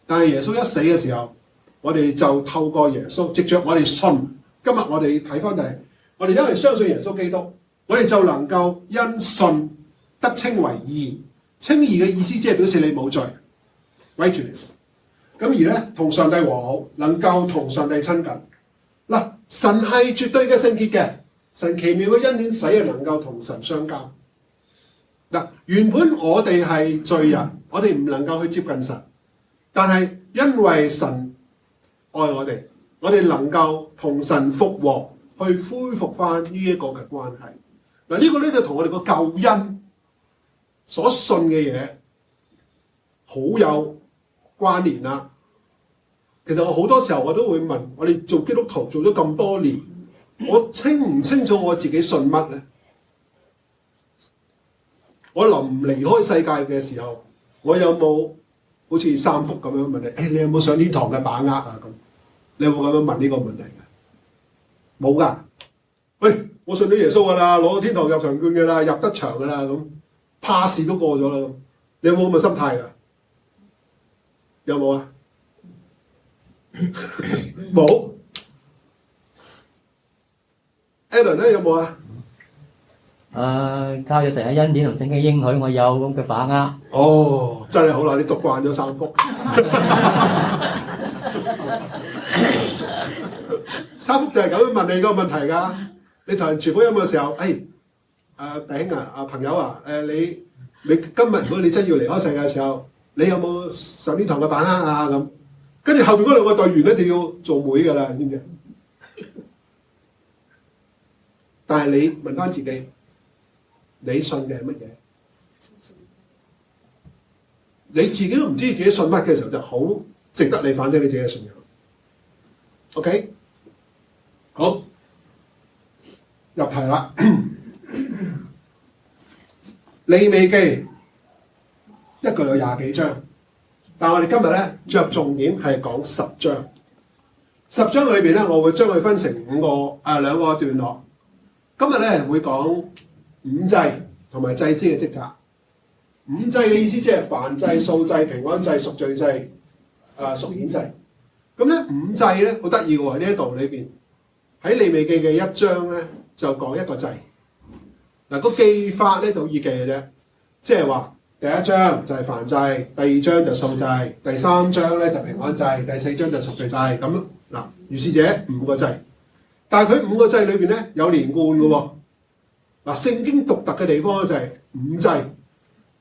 但係耶穌一死嘅時候，我哋就透過耶穌，藉着我哋信。今日我哋睇翻就係，我哋因為相信耶穌基督，我哋就能夠因信得稱為義。稱義嘅意思即係表示你冇罪 ，righteousness。咁而咧同上帝和好，能夠同上帝親近。嗱，神係絕對嘅聖潔嘅，神奇妙嘅恩典使人能夠同神相交。嗱，原本我哋係罪人，我哋唔能夠去接近神，但係因為神愛我哋能夠同神復和，去恢復翻呢一個嘅關係。嗱，呢個咧就同我哋個救恩所信嘅嘢好有關聯啦。其實我好多時候我都會問，我哋做基督徒做咗咁多年，我清唔清楚我自己信乜咧？我臨離開世界嘅時候，我有冇好似三福咁樣問你？你有冇上天堂嘅把握啊？咁你有冇咁樣問呢個問題嘅？冇㗎。喂，我信咗耶穌㗎啦，攞天堂入場券㗎啦，入得場㗎啦，咁pass都過咗啦。你有冇咁嘅心態㗎？有冇啊？冇。Alan 咧有冇啊？靠住神嘅恩典同聖經應許，我有咁嘅把握。哦，真係好啦，你讀慣咗三福。三福就係咁樣問你個問題㗎。你同人傳福音嘅時候，弟兄啊，朋友啊，你今日如果你真要離開世界嘅時候，你有冇上天堂嘅把握啊？咁跟住後邊嗰兩個隊員咧就要做妹㗎啦，知唔知？但係你問翻自己，你信嘅係乜嘢？你自己都唔知自己信乜嘅時候，就好值得你反省你自己嘅信仰。OK， 好，入題啦。利未記一共有20幾章，但係我哋今日咧着重點係講10章。10章裏邊咧，我會將佢分成兩個段落。今日咧會講五祭同埋祭司嘅職責。五祭嘅意思即係燔祭、素祭、平安祭、贖罪祭、贖愆祭。咁咧五祭咧好得意嘅喎，呢一度裏邊喺利未記嘅1章咧就講一個祭。嗱，個記法咧就好易記嘅啫，即係話第1章就係燔祭，第2章就素祭，第3章咧就平安祭，第4章就贖罪祭咁。嗱，如是者5個祭，但係佢5個祭裏邊咧有連貫嘅喎。嗱，聖經獨特嘅地方就係五祭。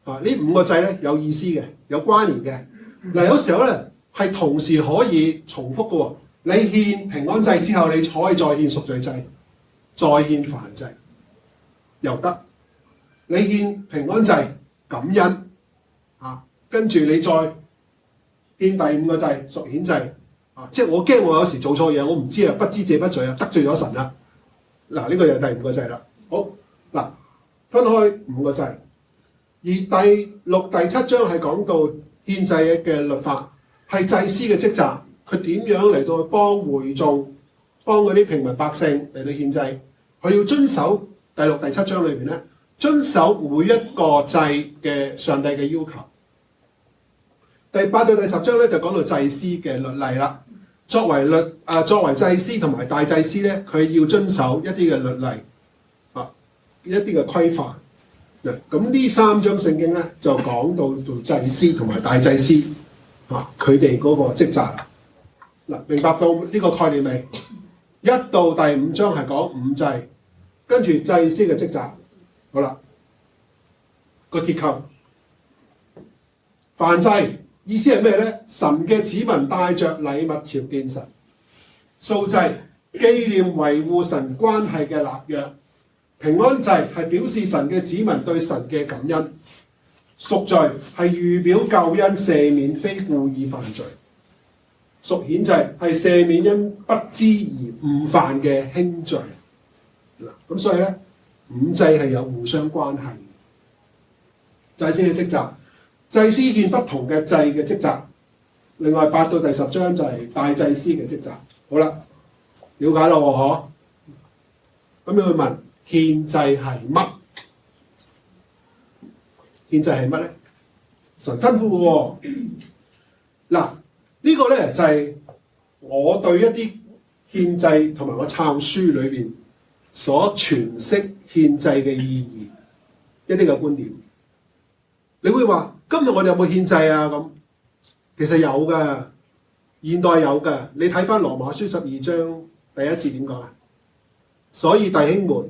呢5個祭咧有意思嘅，有關聯嘅。嗱，有時候咧係同時可以重複嘅喎。你獻平安祭之後，你可以再獻贖罪祭，再獻燔祭又得。你獻平安祭感恩跟住你再獻第5個祭贖愆祭即係我驚我有時做錯嘢，我唔知不知者不罪得罪咗神啦。嗱，呢個就係第5個祭啦。好，嗱，分開5個祭。而第6、第7章係講到獻祭嘅律法，係祭司嘅職責，佢點樣嚟到去幫會眾、幫嗰啲平民百姓嚟到獻祭，佢要遵守第6、第7章裏邊咧，遵守每一個祭嘅上帝嘅要求。第8到第10章咧就講到祭司嘅律例啦。作為祭司同埋大祭司咧，佢要遵守一啲嘅律例一啲嘅規範。咁呢3章聖經咧就講到祭司同埋大祭司佢哋嗰個職責。明白到呢個概念未？1到第5章係講5祭，跟住祭司嘅職責。好啦，個結構燔祭意思係咩咧？神嘅子民帶着禮物朝見神。素祭紀念維護神關係嘅立約。平安祭係表示神嘅子民對神嘅感恩。贖罪係預表救恩赦免非故意犯罪。贖愆祭係赦免因不知而誤犯嘅輕罪。咁所以咧5祭係有互相關係嘅。祭司嘅職責，祭司獻不同嘅祭嘅職責。另外8到第10章就係大祭司嘅職責。好啦，了解咯嗬。咁你會問獻祭係乜？獻祭係乜咧？神吩咐嘅喎。嗱，呢個咧就係我對一啲獻祭同埋我抄書裏邊所詮釋獻祭嘅意義一啲嘅觀點。你會話今日我哋有冇獻祭啊？咁其實有㗎，現代有㗎。你睇翻羅馬書12章第1節點講啊？所以弟兄們，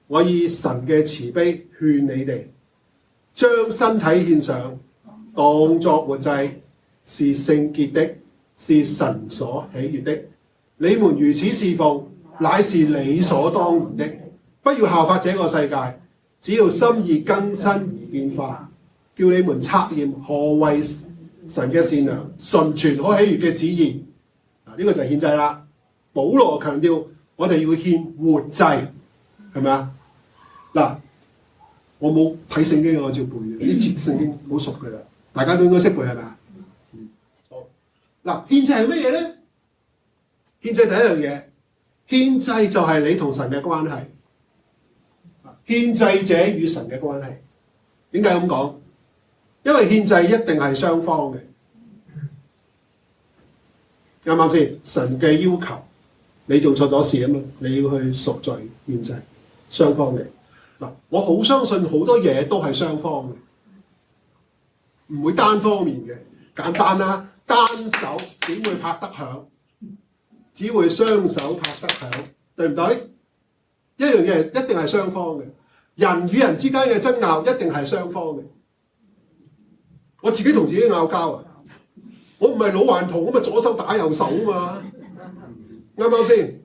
我以神嘅慈悲勸你哋，將身體獻上，當作活祭，是聖潔的，是神所喜悅的。你們如此侍奉，乃是理所當然的。不要效法這個世界，只要心意更新而變化，叫你們察驗何為神嘅善良、純全、可喜悅嘅旨意。呢個就係獻祭啦。保羅強調我哋要獻活祭，係咪啊？嗱，我冇睇聖經，我照背嘅。呢節聖經好熟嘅啦，大家都應該識背係咪啊？好。嗱，獻祭係乜嘢咧？獻祭第一樣嘢，獻祭就係你同神嘅關係。獻祭者與神嘅關係，點解咁講？因為獻祭一定係雙方嘅，啱唔啱先？神嘅要求，你做錯咗事啊嘛，你要去贖罪獻祭，雙方嘅。嗱，我好相信好多嘢都係雙方嘅，唔會單方面嘅。簡單啦，單手點會拍得響？只會雙手拍得響，對唔對？一樣嘢一定係雙方嘅。人與人之間嘅爭拗一定係雙方嘅。我自己同自己拗交啊！我唔係老頑童，我咪左手打右手啊嘛，啱唔啱先？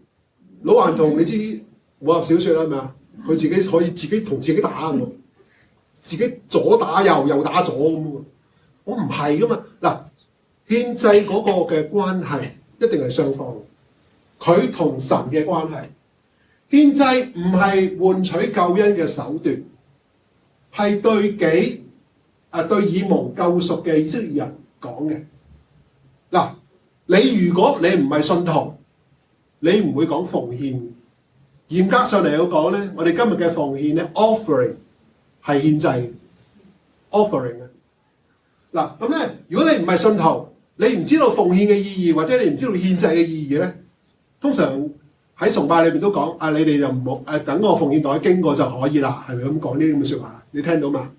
老頑童你知武俠小説啦，係咪啊？佢自己可以自己同自己打喎，自己左打右，右打左咁喎。我唔係噶嘛。嗱，獻祭嗰個嘅關係一定係雙方嘅，佢同神嘅關係。獻祭唔係換取救恩嘅手段，係對以蒙救贖嘅以色列人講嘅。嗱，你如果你唔係信徒，你唔會講奉獻。嚴格上嚟講咧，我哋今日嘅奉獻咧 ，offering 係獻祭 ，offering 啊。嗱，咁咧，如果你唔係信徒，你唔知道奉獻嘅意義，或者你唔知道獻祭嘅意義咧，通常喺崇拜裏邊都講啊，你哋就唔好等個奉獻袋經過就可以啦，係咪咁講呢啲咁嘅説話？你聽到嘛？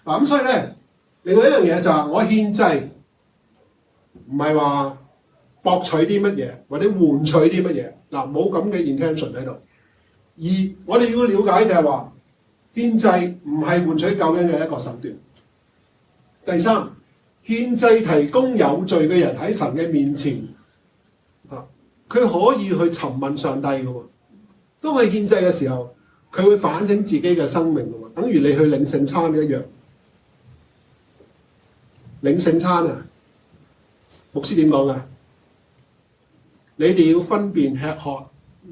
嗱，咁所以咧，另外一樣嘢就係我獻祭唔係話博取啲乜嘢，或者換取啲乜嘢。嗱，冇咁嘅 intention 喺度。而我哋要了解就係話，獻祭唔係換取救恩嘅一個手段。第三，獻祭提供有罪嘅人喺神嘅面前，佢可以去尋問上帝嘅喎。當佢獻祭嘅時候，佢會反省自己嘅生命嘅喎，等於你去領聖餐一樣。領聖餐啊，牧師點講啊？你哋要分辨吃喝，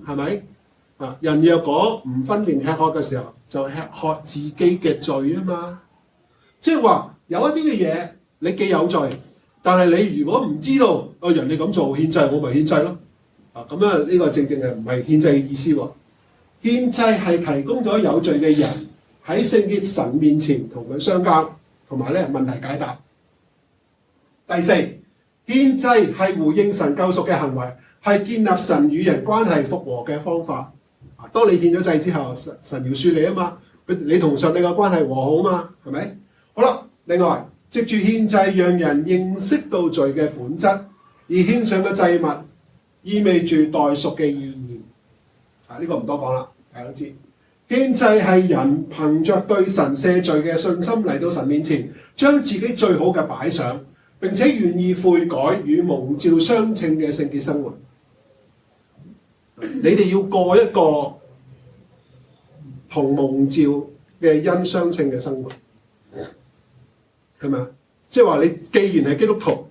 係咪？人若果唔分辨吃喝嘅時候，就吃喝自己嘅罪啊嘛。即係話有一啲嘅嘢你既有罪，但係你如果唔知道人哋咁做獻祭，我咪獻祭咯。咁樣呢個正正係唔係獻祭嘅意思喎？獻祭係提供咗有罪嘅人喺聖潔神面前同佢相交，同埋咧問題解答。第四，獻祭係回應神救贖嘅行為，係建立神與人關係復和嘅方法。當你獻咗祭之後，神饒恕你啊嘛，你同上帝嘅關係和好啊嘛，係咪？好啦，另外藉住獻祭，讓人認識到罪嘅本質，而獻上嘅祭物意味住代贖嘅意義。呢個唔多講啦，大家都知。獻祭係人憑着對神赦罪嘅信心嚟到神面前，將自己最好嘅擺上，並且願意悔改與蒙召相稱嘅聖潔生活。你哋要過一個同蒙召嘅恩相稱嘅生活，係咪啊？即係話你既然係基督徒，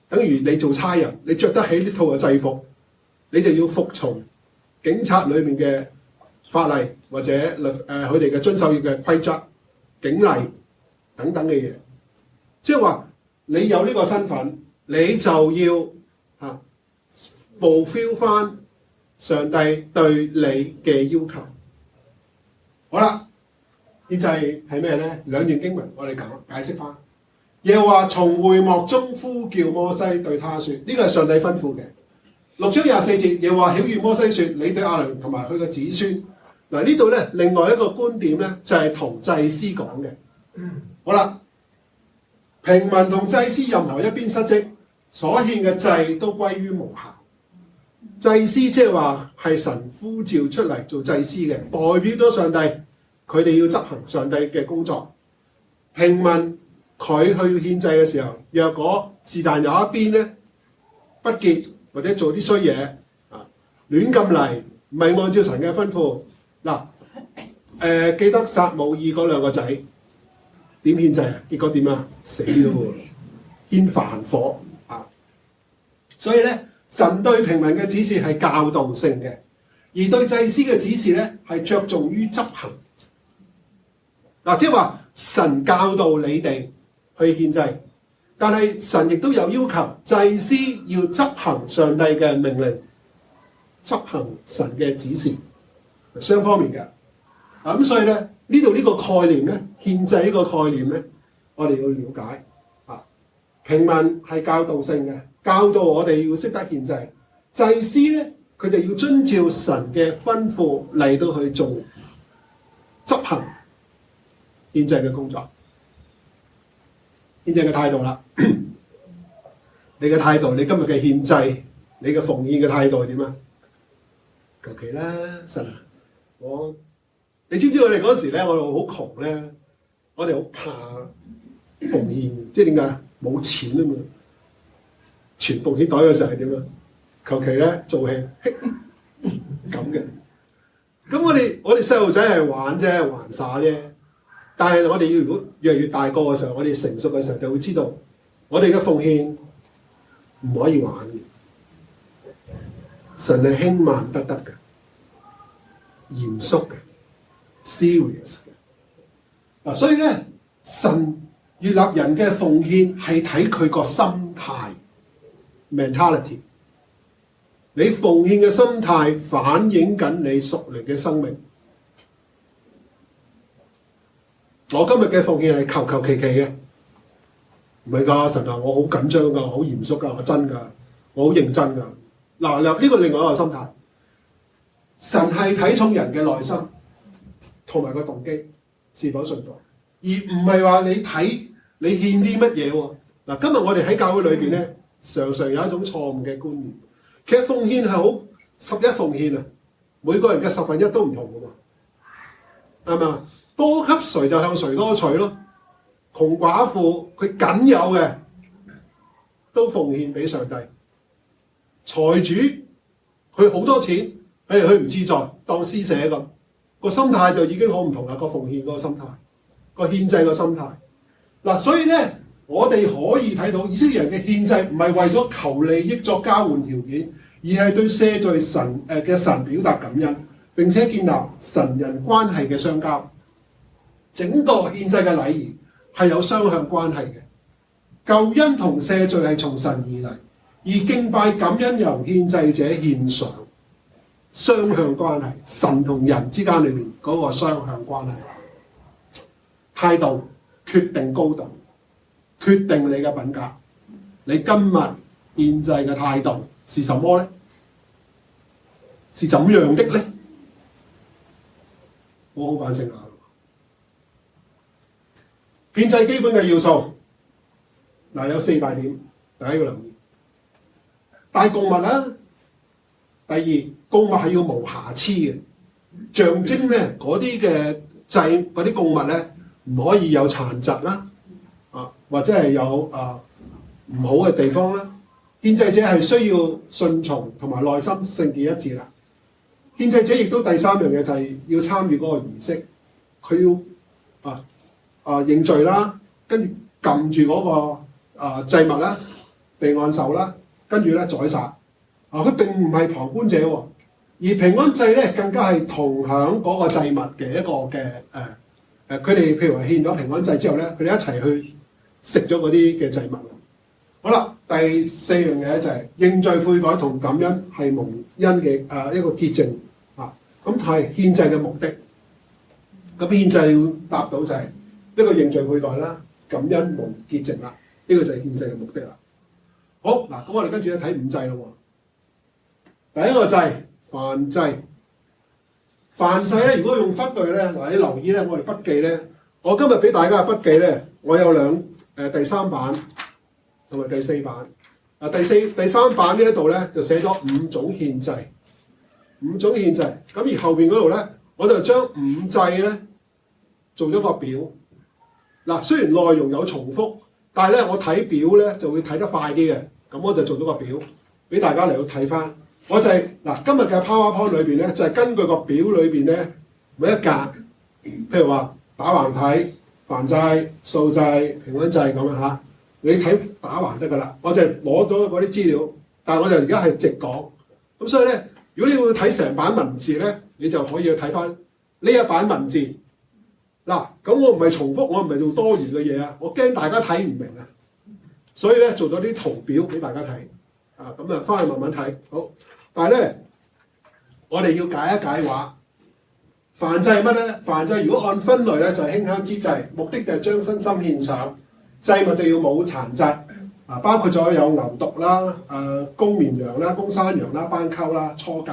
等於你做差人，你着得起呢套嘅制服，你就要服從警察裏面嘅法例或者佢哋嘅遵守嘅規則、警例等等嘅嘢。即係話你有呢個身份，你就要fulfill 翻上帝對你嘅要求。好啦，獻祭係咩咧？兩段經文我哋解釋翻。耶和華從會幕中呼叫摩西，對他說：呢個係上帝吩咐嘅。6章24節，耶和華曉諭摩西説：你對亞倫同埋佢嘅子孫。嗱，呢度咧，另外一個觀點咧，就係同祭司講嘅。好啦，平民同祭司任何一邊失職，所獻嘅祭都歸於無效。祭司即係話係神呼召出嚟做祭司嘅，代表咗上帝，佢哋要執行上帝嘅工作。平民佢去獻祭嘅時候，若果是但有一邊咧不潔或者做啲衰嘢亂咁嚟，唔係按照神嘅吩咐。記得撒母耳嗰兩個仔點獻祭啊？結果點啊？死咗喎，獻燔火啊！所以咧，神對平民嘅指示係教導性嘅，而對祭司嘅指示咧係着重於執行。即係話神教導你哋去獻祭，但係神亦都有要求祭司要執行上帝嘅命令，執行神嘅指示，雙方面嘅。咁所以咧，呢度呢個概念咧，獻祭呢個概念咧，我哋要了解。平民係教導性嘅，教導我哋要識得獻祭。祭司咧，佢哋要遵照神嘅吩咐嚟到去做執行獻祭嘅工作。獻祭嘅態度啦，你嘅態度，你今日嘅獻祭，你嘅奉獻嘅態度係點啊？求其啦，神啊，你知唔知我哋嗰時咧，我哋好窮咧，我哋好怕奉獻，即係點解？冇錢啊嘛，存奉獻袋嘅時候係點啊？求其咧做戲咁嘅。咁我哋細路仔係玩啫，玩耍啫。但係我哋要如果越嚟越大個嘅時候，我哋成熟嘅時候就會知道，我哋嘅奉獻唔可以玩嘅。神係輕慢不得嘅，嚴肅嘅 ，serious 嘅。所以咧，神悅納人嘅奉獻係睇佢個心態 mentality。你奉獻嘅心態反映緊你屬靈嘅生命。我今日嘅奉獻係求其嘅，唔係㗎，神啊！我好緊張㗎，好嚴肅㗎，我真㗎，我好認真㗎。呢個另外一個心態，神係睇重人嘅內心同埋個動機是否順服，而唔係話你睇你獻啲乜嘢喎。今日我哋喺教會裏邊咧，常常有一種錯誤嘅觀念，其實奉獻係好11奉獻啊，每個人嘅1/10都唔同㗎嘛，係嘛？多給誰就向誰多取咯。窮寡婦佢僅有嘅都奉獻俾上帝。財主佢好多錢，佢唔自在當施捨咁，個心態就已經好唔同啦。個奉獻個心態，個獻祭個心態。所以咧，我哋可以睇到以色列人嘅獻祭唔係為咗求利益作交換條件，而係對赦罪嘅神表達感恩，並且建立神人關係嘅相交。整個獻祭嘅禮儀係有雙向關係嘅。救恩同赦罪係從神而嚟，而敬拜感恩由獻祭者獻上，雙向關係，神同人之間裏面嗰個雙向關係。態度決定高度，決定你嘅品格。你今日獻祭嘅態度是什麼呢？是怎樣的呢？好好反省下。獻祭基本嘅要素，有4大點，大家要留意。帶供物啦，第二，供物係要無瑕疵嘅，象徵咧嗰啲嘅祭嗰啲供物咧唔可以有殘疾啦，或者係有唔好嘅地方啦。獻祭者係需要順從同埋內心聖潔一致啦。獻祭者亦都第三樣嘢就係要參與嗰個儀式，佢要認罪啦，跟住撳住嗰個祭物啦，被按手啦，跟住咧宰殺。佢並唔係旁觀者喎，而平安祭咧更加係同享嗰個祭物嘅一個嘅佢哋譬如話獻咗平安祭之後咧，佢哋一齊去食咗嗰啲嘅祭物。好啦，第4樣嘢就係認罪悔改同感恩係蒙恩嘅一個潔淨咁係獻祭嘅目的。咁獻祭要答到就係一個認罪悔改啦，感恩蒙潔淨啦，呢個就係獻祭嘅目的啦。好嗱，咁我哋跟住咧睇5祭咯。第一個祭燔祭，燔祭咧如果用分類咧，你留意咧，我哋筆記咧，我今日俾大家嘅筆記咧，我有第3版同埋第4版。第3版呢一度咧就寫咗5種獻祭，5種獻祭。咁而後邊嗰度咧，我就將5祭咧做咗個表。嗱，雖然內容有重複，但係咧我睇表咧就會睇得快啲嘅。咁我就做咗個表俾大家嚟到睇翻。我就係今日嘅 PowerPoint 裏邊咧，就係根據個表裏邊咧每一格，譬如話打橫睇燔祭、素祭、平安祭咁樣嚇。你睇打橫得㗎啦。我就攞咗嗰啲資料，但係我就而家係直講。咁所以咧，如果你要睇成版文字咧，你就可以去睇翻呢一版文字。嗱，咁我唔係重複，我唔係做多餘嘅嘢啊，我驚大家睇唔明啊，所以咧做咗啲圖表俾大家睇。咁啊，翻去慢慢睇。好，但係咧，我哋要解一解話，燔祭係乜咧？燔祭如果按分類咧，就係馨香之祭，目的就係將身心獻上，祭物就要冇殘疾，包括咗有牛犢啦、公綿羊啦、公山羊啦、斑鳩啦、初革。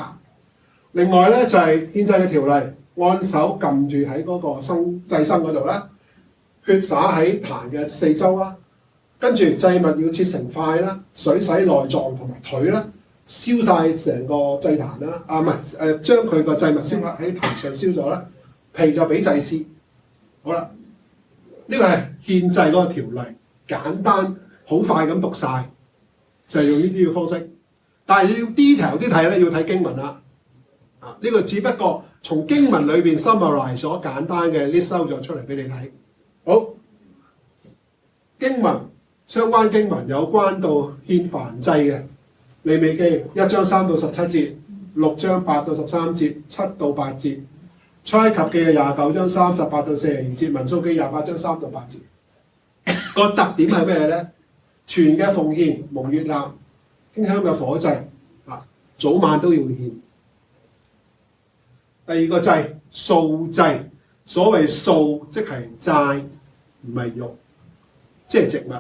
另外咧就係獻祭嘅條例，按手撳住喺嗰個祭牲嗰度啦，血灑喺壇嘅四周啦。跟住祭物要切成塊啦，水洗內臟同埋腿啦，燒晒成個祭壇啦，將佢個祭物燒喺壇上燒咗啦，皮就俾祭司。好啦，呢個係獻祭嗰個條例，簡單好快咁讀晒，就係用呢啲嘅方式。但係要 detail 啲睇咧，要睇經文啦。呢個只不過從經文裏邊 summarize 咗簡單嘅 list 收咗出嚟俾你睇。好，經文。相關經文有關到獻燔祭嘅，利未記1章3到17節，6章8到13節，7到8節，出埃及記29章38到42節，民數記28章3到8節。個特點係咩咧？全嘅奉獻、蒙悅納、馨香嘅火祭，早晚都要獻。第二個祭，素祭，所謂素即係齋，唔係肉，即係植物。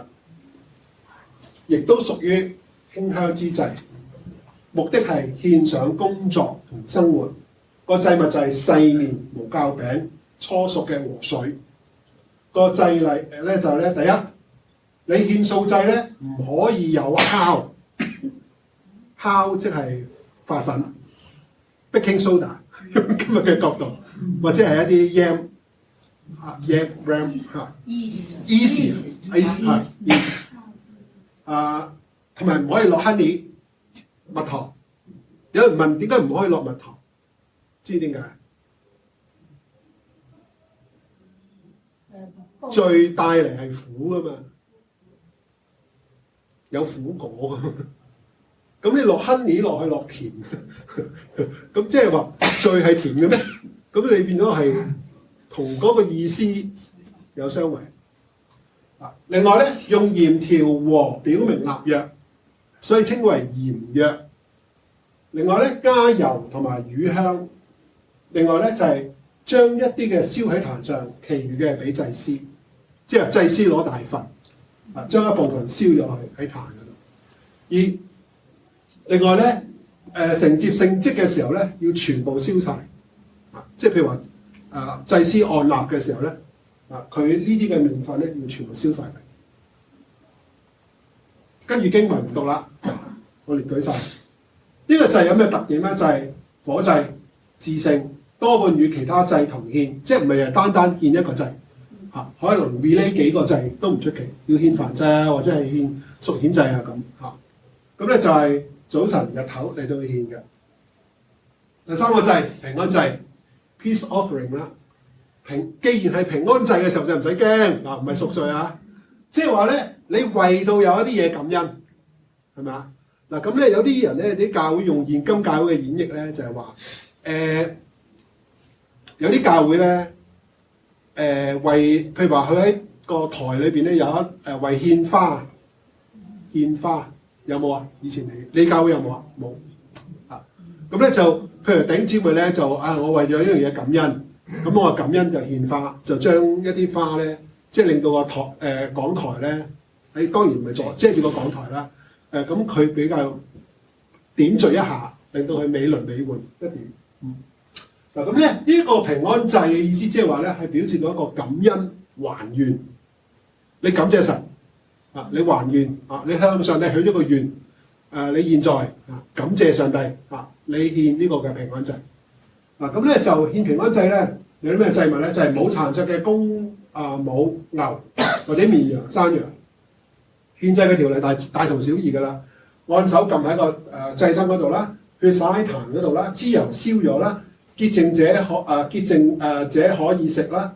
亦都屬於馨香之祭，目的係獻上工作同生活。個祭物就係細麵、無酵餅、初熟嘅禾穗。個祭例咧就係咧，第一，你獻素祭咧唔可以有酵，酵即係發粉 baking soda 今日嘅角度，或者係一啲 yeast 同埋唔可以落 honey 蜜糖。有人問點解唔可以落蜜糖？知點解？罪帶嚟係苦噶嘛，有苦果噶嘛。咁你落 honey 落去落甜，咁即係話罪係甜嘅咩？咁你變咗係同嗰個意思有相違。另外咧，用鹽調和表明立約，所以稱為鹽約。另外咧，加油同埋乳香。另外咧就係將一啲嘅燒喺壇上，其餘嘅係俾祭司，即係祭司攞大份，將一部分燒咗去喺壇嗰度。而另外咧，承接聖職嘅時候咧，要全部燒晒。即係譬如話祭司按立嘅時候咧，佢呢啲嘅麵粉咧要全部燒晒佢。跟住經文唔讀啦，我列舉晒。呢個祭有咩特點咧？就係火祭、至聖、多半與其他祭同獻，即係唔係單單獻一個祭可能 relate 幾個祭都唔出奇，要獻燔祭或者係獻贖愆祭咁咁咧就係早晨日頭嚟到去獻嘅。第3個祭平安祭 peace offering 啦。既然係平安祭嘅時候就唔使驚唔係贖罪即係話咧你為到有一啲嘢感恩係咪啊？咁咧有啲人咧啲教會用現今教會嘅演繹咧就係話有啲教會咧為譬如話佢喺個台裏邊咧有為獻花有冇啊？以前你教會有冇啊？冇咁咧就譬如弟兄姊妹咧就我為咗呢樣嘢感恩，咁我感恩就獻花，就將一啲花咧即係令到個講台咧當然唔係遮住個講台啦，咁佢比較點綴一下，令到佢美輪美奐一點。咁咧呢個平安祭嘅意思即係話咧係表示到一個感恩還願，你感謝神你還願你向上帝許咗個願你現在感謝上帝你獻呢個嘅平安祭咁咧就獻平安祭咧有啲咩祭物咧？就係冇殘疾嘅公母牛或者綿羊山羊。獻祭嘅條例大同小異㗎啦，按手撳喺個祭牲嗰度啦，血灑喺壇嗰度啦，脂油燒咗啦，潔淨者可以食啦，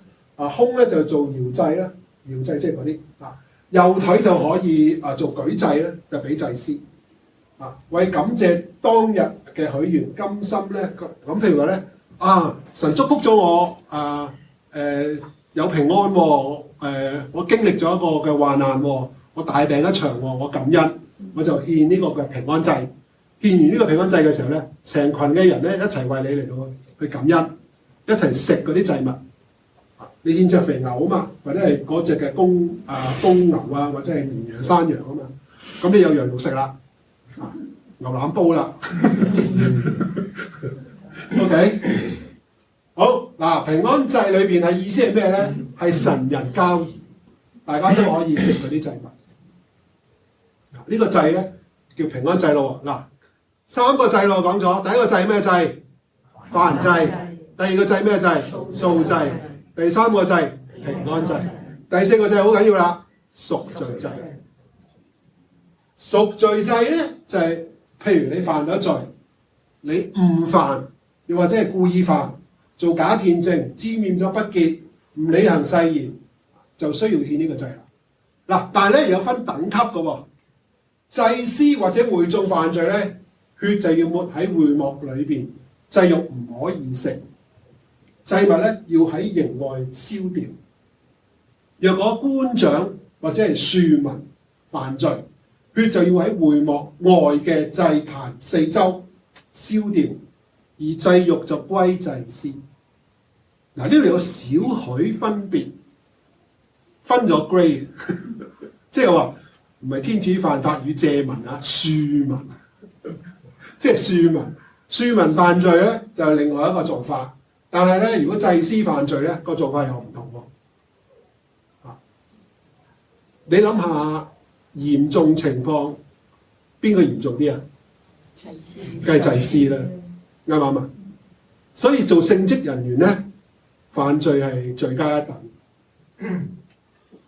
胸咧就做搖祭啦，搖祭即係嗰啲右腿就可以做舉祭咧，就俾祭司為感謝當日嘅許願，甘心咧咁譬如話咧神祝福咗我有平安喎，我經歷咗一個嘅患難喎。我大病一場喎，我感恩，我就獻呢個嘅平安祭。獻完呢個平安祭嘅時候咧，成群嘅人咧一齊為你嚟到去感恩，一齊食嗰啲祭物。你獻隻肥牛啊嘛，或者係嗰隻嘅公牛或者係綿羊山羊啊嘛，咁你有羊肉食啦，牛腩煲啦。OK， 好嗱，平安祭裏邊係意思係咩咧？係神人交易，大家都可以食嗰啲祭物。呢個祭咧叫平安祭咯。嗱，3個祭咯講咗，第一個祭咩祭？燔祭。第二個祭咩祭？素祭。第3個祭平安祭。第4個祭好緊要啦，贖罪祭。贖罪祭咧就係譬如你犯咗罪，你誤犯，又或者係故意犯，做假見證，沾染咗不潔，唔履行誓言，就需要獻呢個祭啦。嗱，但係咧有分等級嘅喎。祭司或者會眾犯罪咧，血就要抹喺會幕裏邊，祭肉唔可以食，祭物咧要喺營外燒掉。若果官長或者係庶民犯罪，血就要喺會幕外嘅祭壇四周燒掉，而祭肉就歸祭司。嗱，呢度有少許分別，分咗 grade， 即係話。唔係天子犯法與借民庶民，即係庶民犯罪咧就係另外一個做法，但係咧如果祭司犯罪咧個做法又唔同喎。你諗下嚴重情況邊個嚴重啲啊？梗係祭司啦，啱唔啱啊？所以做聖職人員咧犯罪係罪加一等。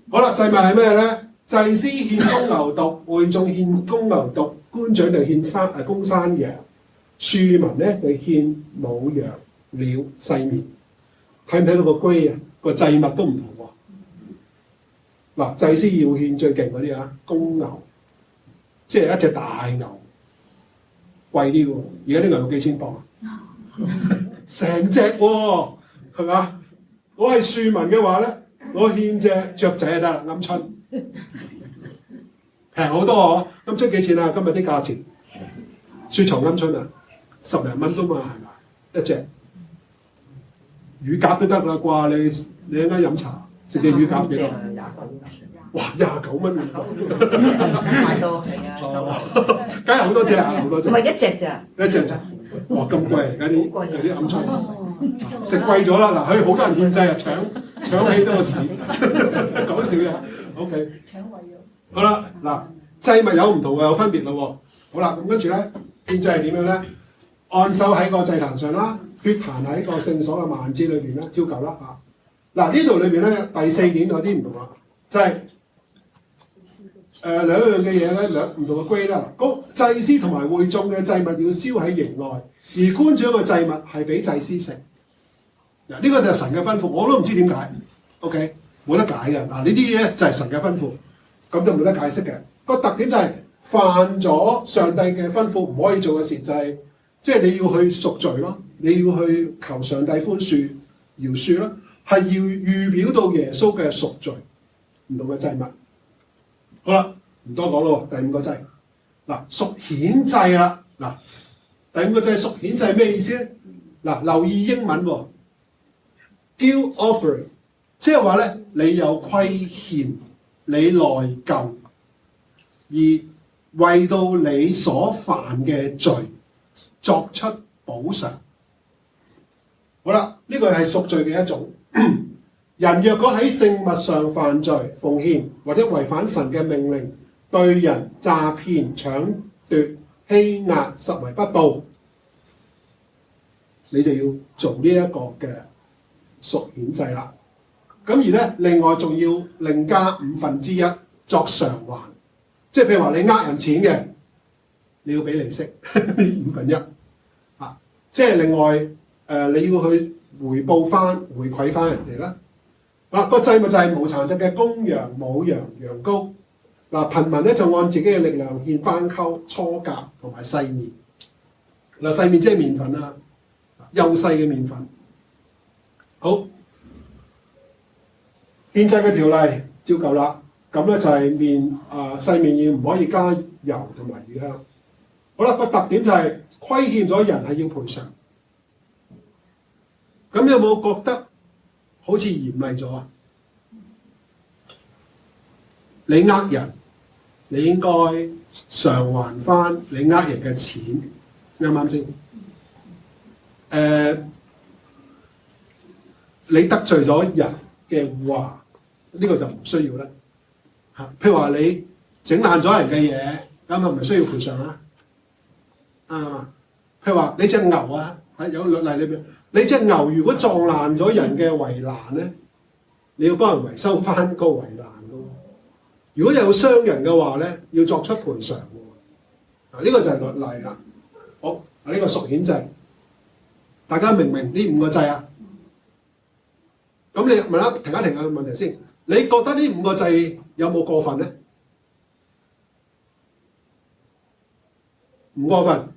好啦，祭物係咩咧？祭司獻公牛犢，會眾獻公牛犢，官長就獻公山羊，庶民咧就獻母羊、鳥、細麵。睇唔睇到個規啊？個祭物都唔同喎。嗱，祭司要獻最勁嗰啲公牛，即係一隻大牛，貴啲喎。而家啲牛有幾千磅成隻喎，係嘛？我係庶民嘅話咧，我獻隻雀仔就得啦，鵪鶉。平好多哦。鵪鶉幾錢啊？今日啲價錢，雪藏鵪鶉啊，10零蚊啫嘛，係咪？一隻乳鴿都得啦啩？你一間飲茶食隻乳鴿幾多？哇，29蚊買到係啊，梗係好多隻啊，好多隻。唔係一隻咋？一隻咋？哇，咁貴而家啲有啲鵪鶉食貴咗啦！嗱，佢好多人獻祭啊，搶起多個市，講笑啫。OK。好啦，嗱，祭物有唔同嘅，有分別咯喎。好啦，咁跟住咧，獻祭係點樣咧？按手喺個祭壇上啦，血壇喺個聖所嘅幔子裏邊咧，照舊啦嚇。嗱，呢度裏邊咧第4點有啲唔同啦，就係、兩樣嘅嘢咧，兩唔同嘅 grade 啦。個祭司同埋會眾嘅祭物要燒喺營內，而官長嘅祭物係俾祭司食。嗱，呢個就係神嘅吩咐，我都唔知點解。OK， 冇得解嘅。嗱，呢啲嘢就係神嘅吩咐，咁就冇得解釋嘅。個特點就係犯咗上帝嘅吩咐唔可以做嘅事，就係即係你要去贖罪咯，你要去求上帝寬恕、饒恕咯，係要預表到耶穌嘅贖罪，唔同嘅祭物。好啦，唔多講咯，第5個祭嗱，贖愆祭啦。嗱，第5個祭贖愆祭咩意思咧？嗱，留意英文喎 ，guilt offering， 即係話咧，你有虧欠，你內疚，而為到你所犯嘅罪作出補償。好啦，呢個係贖罪嘅一種。人若果喺聖物上犯罪、奉獻或者違反神嘅命令，對人詐騙、搶奪、欺壓，實為不報，你就要做呢一個嘅贖愆祭啦。咁而咧，另外仲要另加1/5作償還，即係譬如話你呃人錢嘅，你要俾利息1/5啊，即係另外你要去回饋翻人哋啦。嗱，個祭物就係無殘疾嘅公羊、母羊、羊羔。嗱，貧民咧就按自己嘅力量獻斑鳩、初甲同埋細麵。嗱，細麵即係麵粉啦，幼細嘅麵粉。好，獻祭嘅條例照舊啦。咁咧就係細麵要唔可以加油同埋乳香。好啦，個特點就係虧欠咗人係要賠償。咁有冇覺得好似嚴厲咗啊？你呃人，你應該償還翻你呃人嘅錢，啱唔啱先？你得罪咗人嘅話，呢個就唔需要啦。嚇，譬如話你整爛咗人嘅嘢，咁係咪需要賠償啊？啱嘛？譬如話你隻牛啊，有律例裏邊。你隻牛如果撞爛咗人嘅圍欄咧，你要幫人維修翻個圍欄噶。如果有傷人嘅話咧，要作出賠償喎。呢個就係律例啦。好，呢個贖愆祭，大家明唔明呢5個祭啊？咁你問下停一停嘅問題先，你覺得呢5個祭有冇過分咧？唔過分。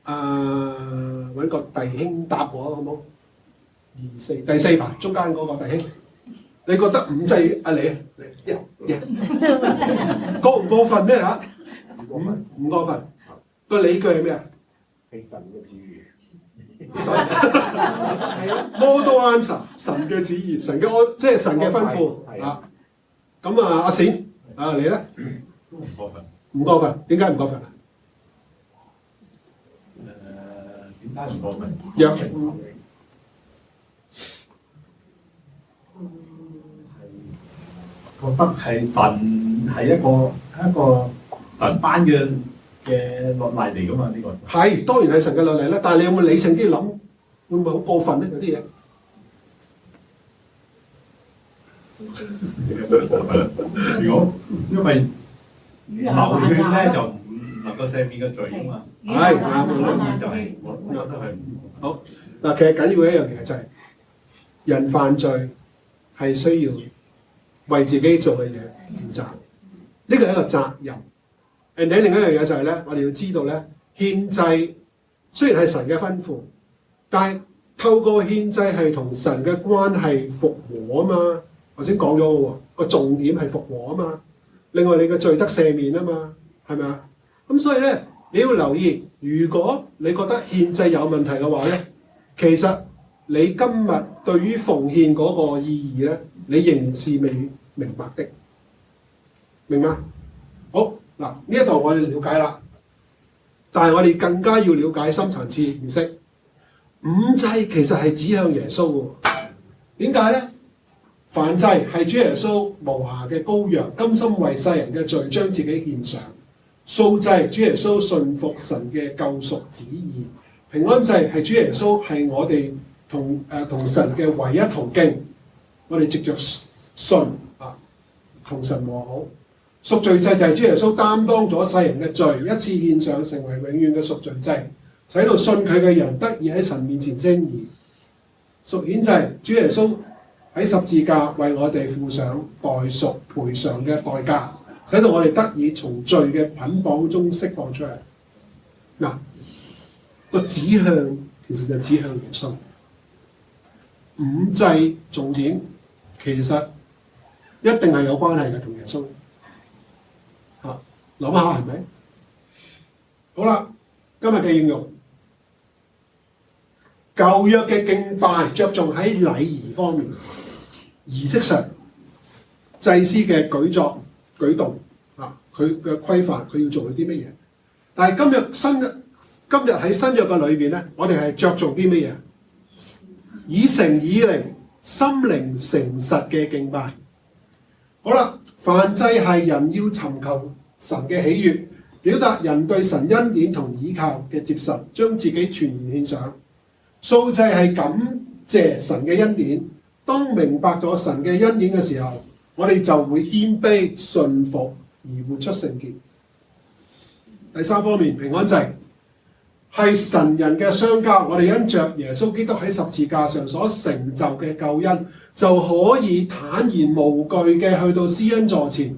揾個弟兄答我好冇？2、4，第4排中間嗰個弟兄，你覺得5祭啊？你過唔過分咩嚇？唔過分。個理據係咩啊？係神嘅旨意。Model answer， 神嘅旨意，神嘅即係神嘅吩咐啊。咁啊，阿閃啊，你咧？唔過分。唔過分，點解唔過分啊？點解唔過分？若覺得係神係一個神頒嘅律例嚟噶嘛？呢個係當然係神嘅律例啦，但係你有冇理性啲諗，會唔會好過分咧？有啲嘢如果因為流血咧就唔能夠赦免嘅罪啊嘛。係所以就係我覺得係好嗱。其實緊要嘅一樣嘢就係人犯罪係需要為自己做嘅嘢負責，呢個係一個責任。另一樣嘢就係咧，我哋要知道咧，獻祭雖然係神嘅吩咐，但係透過獻祭係同神嘅關係復和啊嘛。頭先講咗嘅喎，個重點係復和啊嘛。另外你嘅罪得赦免啊嘛，係咪啊？咁所以咧，你要留意，如果你覺得獻祭有問題嘅話咧，其實你今日對於奉獻嗰個意義咧，你仍然是未明白的，明嗎？好嗱，呢一度我哋了解啦，但係我哋更加要了解深層次認識。五祭其實係指向耶穌嘅，點解咧？燔祭係主耶穌無瑕嘅羔羊，甘心為世人嘅罪將自己獻上。素祭主耶穌順服神嘅救贖旨意。平安祭係主耶穌係我哋同神嘅唯一途徑，我哋藉着信啊同神和好。贖罪祭就係主耶穌擔當咗世人嘅罪，一次獻上成為永遠嘅贖罪祭，使到信佢嘅人得以喺神面前稱義。贖愆祭主耶穌喺十字架為我哋付上代贖賠償嘅代價，使到我哋得以從罪嘅捆綁中釋放出嚟。嗱，個指向其實就指向耶穌。五祭重點其實一定係有關係嘅，同耶穌。嚇，諗下係咪？好啦，今日嘅應用，舊約嘅敬拜着重喺禮儀方面。儀式上，祭司嘅舉動啊，佢嘅規範，佢要做啲乜嘢？但係今日喺新約嘅裏邊咧，我哋係着重啲乜嘢？以誠以靈、心靈誠實嘅敬拜。好啦，燔祭係人要尋求神嘅喜悅，表達人對神恩典同倚靠嘅接受，將自己全然獻上。素祭係感謝神嘅恩典。當明白咗神嘅恩典嘅時候，我哋就會謙卑順服而活出聖潔。第三方面，平安祭係神人嘅相交，我哋因着耶穌基督喺十字架上所成就嘅救恩，就可以坦然無懼嘅去到施恩座前，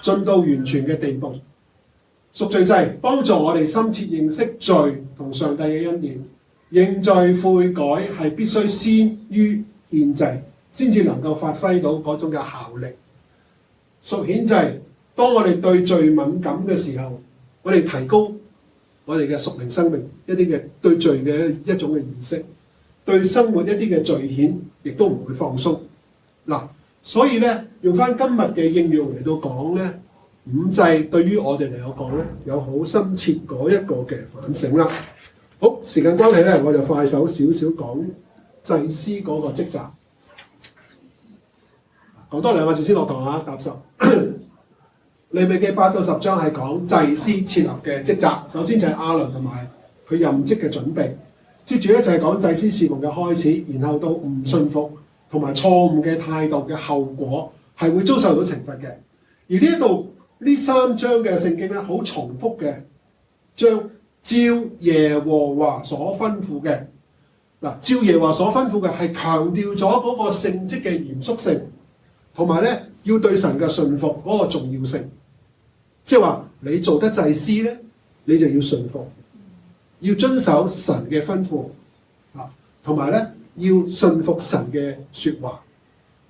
進到完全嘅地步。贖罪祭幫助我哋深切認識罪同上帝嘅恩典。認罪悔改係必須先於獻祭，先至能夠發揮到嗰種嘅效力。贖愆祭，當我哋對罪敏感嘅時候，我哋提高我哋嘅屬靈生命，一啲嘅對罪嘅一種嘅意識，對生活一啲嘅罪愆亦都唔會放鬆。嗱，所以咧用翻今日嘅應用嚟到講咧，五祭對於我哋嚟講咧，有好深切嗰一個嘅反省啦。好，時間關係咧，我就快手少少講祭司嗰個職責。講多兩個字先落堂啊，答十。利未記8到10章係講祭司設立嘅職責。首先就係亞倫同埋佢任職嘅準備，接住咧就係講祭司事奉嘅開始，然後到唔信服同埋錯誤嘅態度嘅後果係會遭受到懲罰嘅。而呢一度呢3章嘅聖經咧，好重複嘅將照耶和華所吩咐嘅，嗱，照耶和華所吩咐嘅係強調咗嗰個聖職嘅嚴肅性，同埋咧要對神嘅順服嗰個重要性。即係話你做得祭司咧，你就要順服，要遵守神嘅吩咐啊，同埋咧要順服神嘅説話。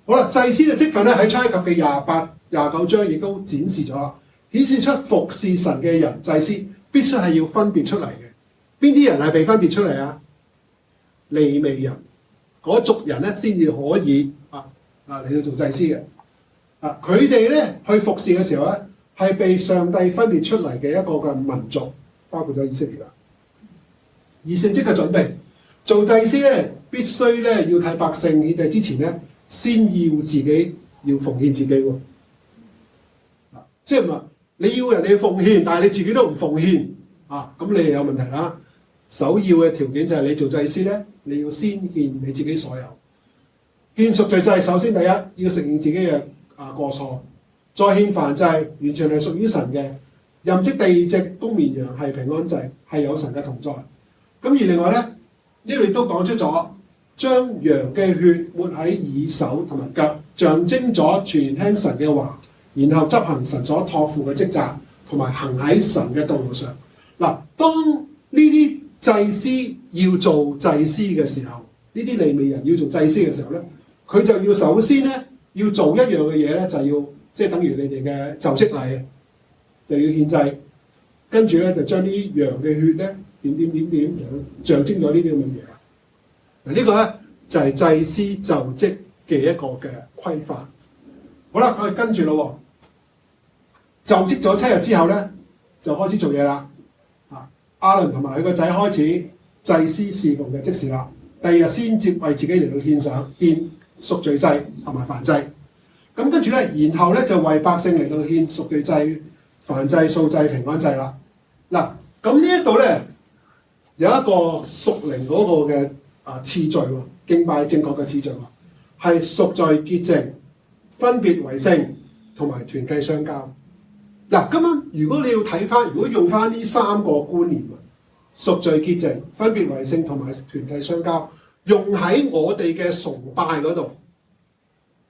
好啦，祭司嘅職分咧喺出埃及嘅28、29章亦都展示咗啦，顯示出服侍神嘅人祭司必須係要分別出嚟嘅。邊啲人係被分別出嚟啊？利未人嗰族人咧先至可以嚟到做祭司嘅。佢哋咧去服侍嘅時候咧，係被上帝分別出嚟嘅一個嘅民族，包括咗以色列啦。而聖職嘅準備，做祭司咧必須咧要替百姓獻祭之前咧，先要自己要奉獻自己喎。即係話你要人哋奉獻，但係你自己都唔奉獻咁你就有問題啦。首要嘅條件就係你做祭司咧，你要先獻你自己所有。獻贖罪祭，首先第一要承認自己嘅過錯，再獻燔祭，完全係屬於神嘅。任職第二隻公綿羊係平安祭，係有神嘅同在。咁而另外咧，呢度亦都講出咗將羊嘅血抹喺耳手同埋腳，象徵咗全聽神嘅話，然後執行神所託付嘅職責，同埋行喺神嘅道路上。嗱，當呢啲祭司要做祭司嘅時候，呢啲利未人要做祭司嘅時候咧，佢就要首先咧要做一樣嘅嘢咧，就要即係等於你哋嘅就職禮，就要獻祭，跟住咧就將啲羊嘅血咧點，象徵咗呢啲咁嘅嘢。嗱呢個咧就係祭司就職嘅一個嘅規範。好啦，我哋跟住咯喎，就職咗7日之後咧，就開始做嘢啦。亞倫同埋佢個仔開始祭司侍奉嘅職事啦。第二日先至為自己嚟到獻上獻贖罪祭同埋燔祭。咁跟住咧，然後咧就為百姓嚟到獻贖罪祭、燔祭、素祭、平安祭啦。嗱，咁呢一度咧有一個屬靈嗰個嘅次序喎，敬拜正確嘅次序喎，係贖罪潔淨、分別為聖同埋團契相交。嗱，咁樣如果你要睇翻，如果用翻呢3個觀念啊，贖罪潔淨、分別為聖同埋團契相交，用喺我哋嘅崇拜嗰度，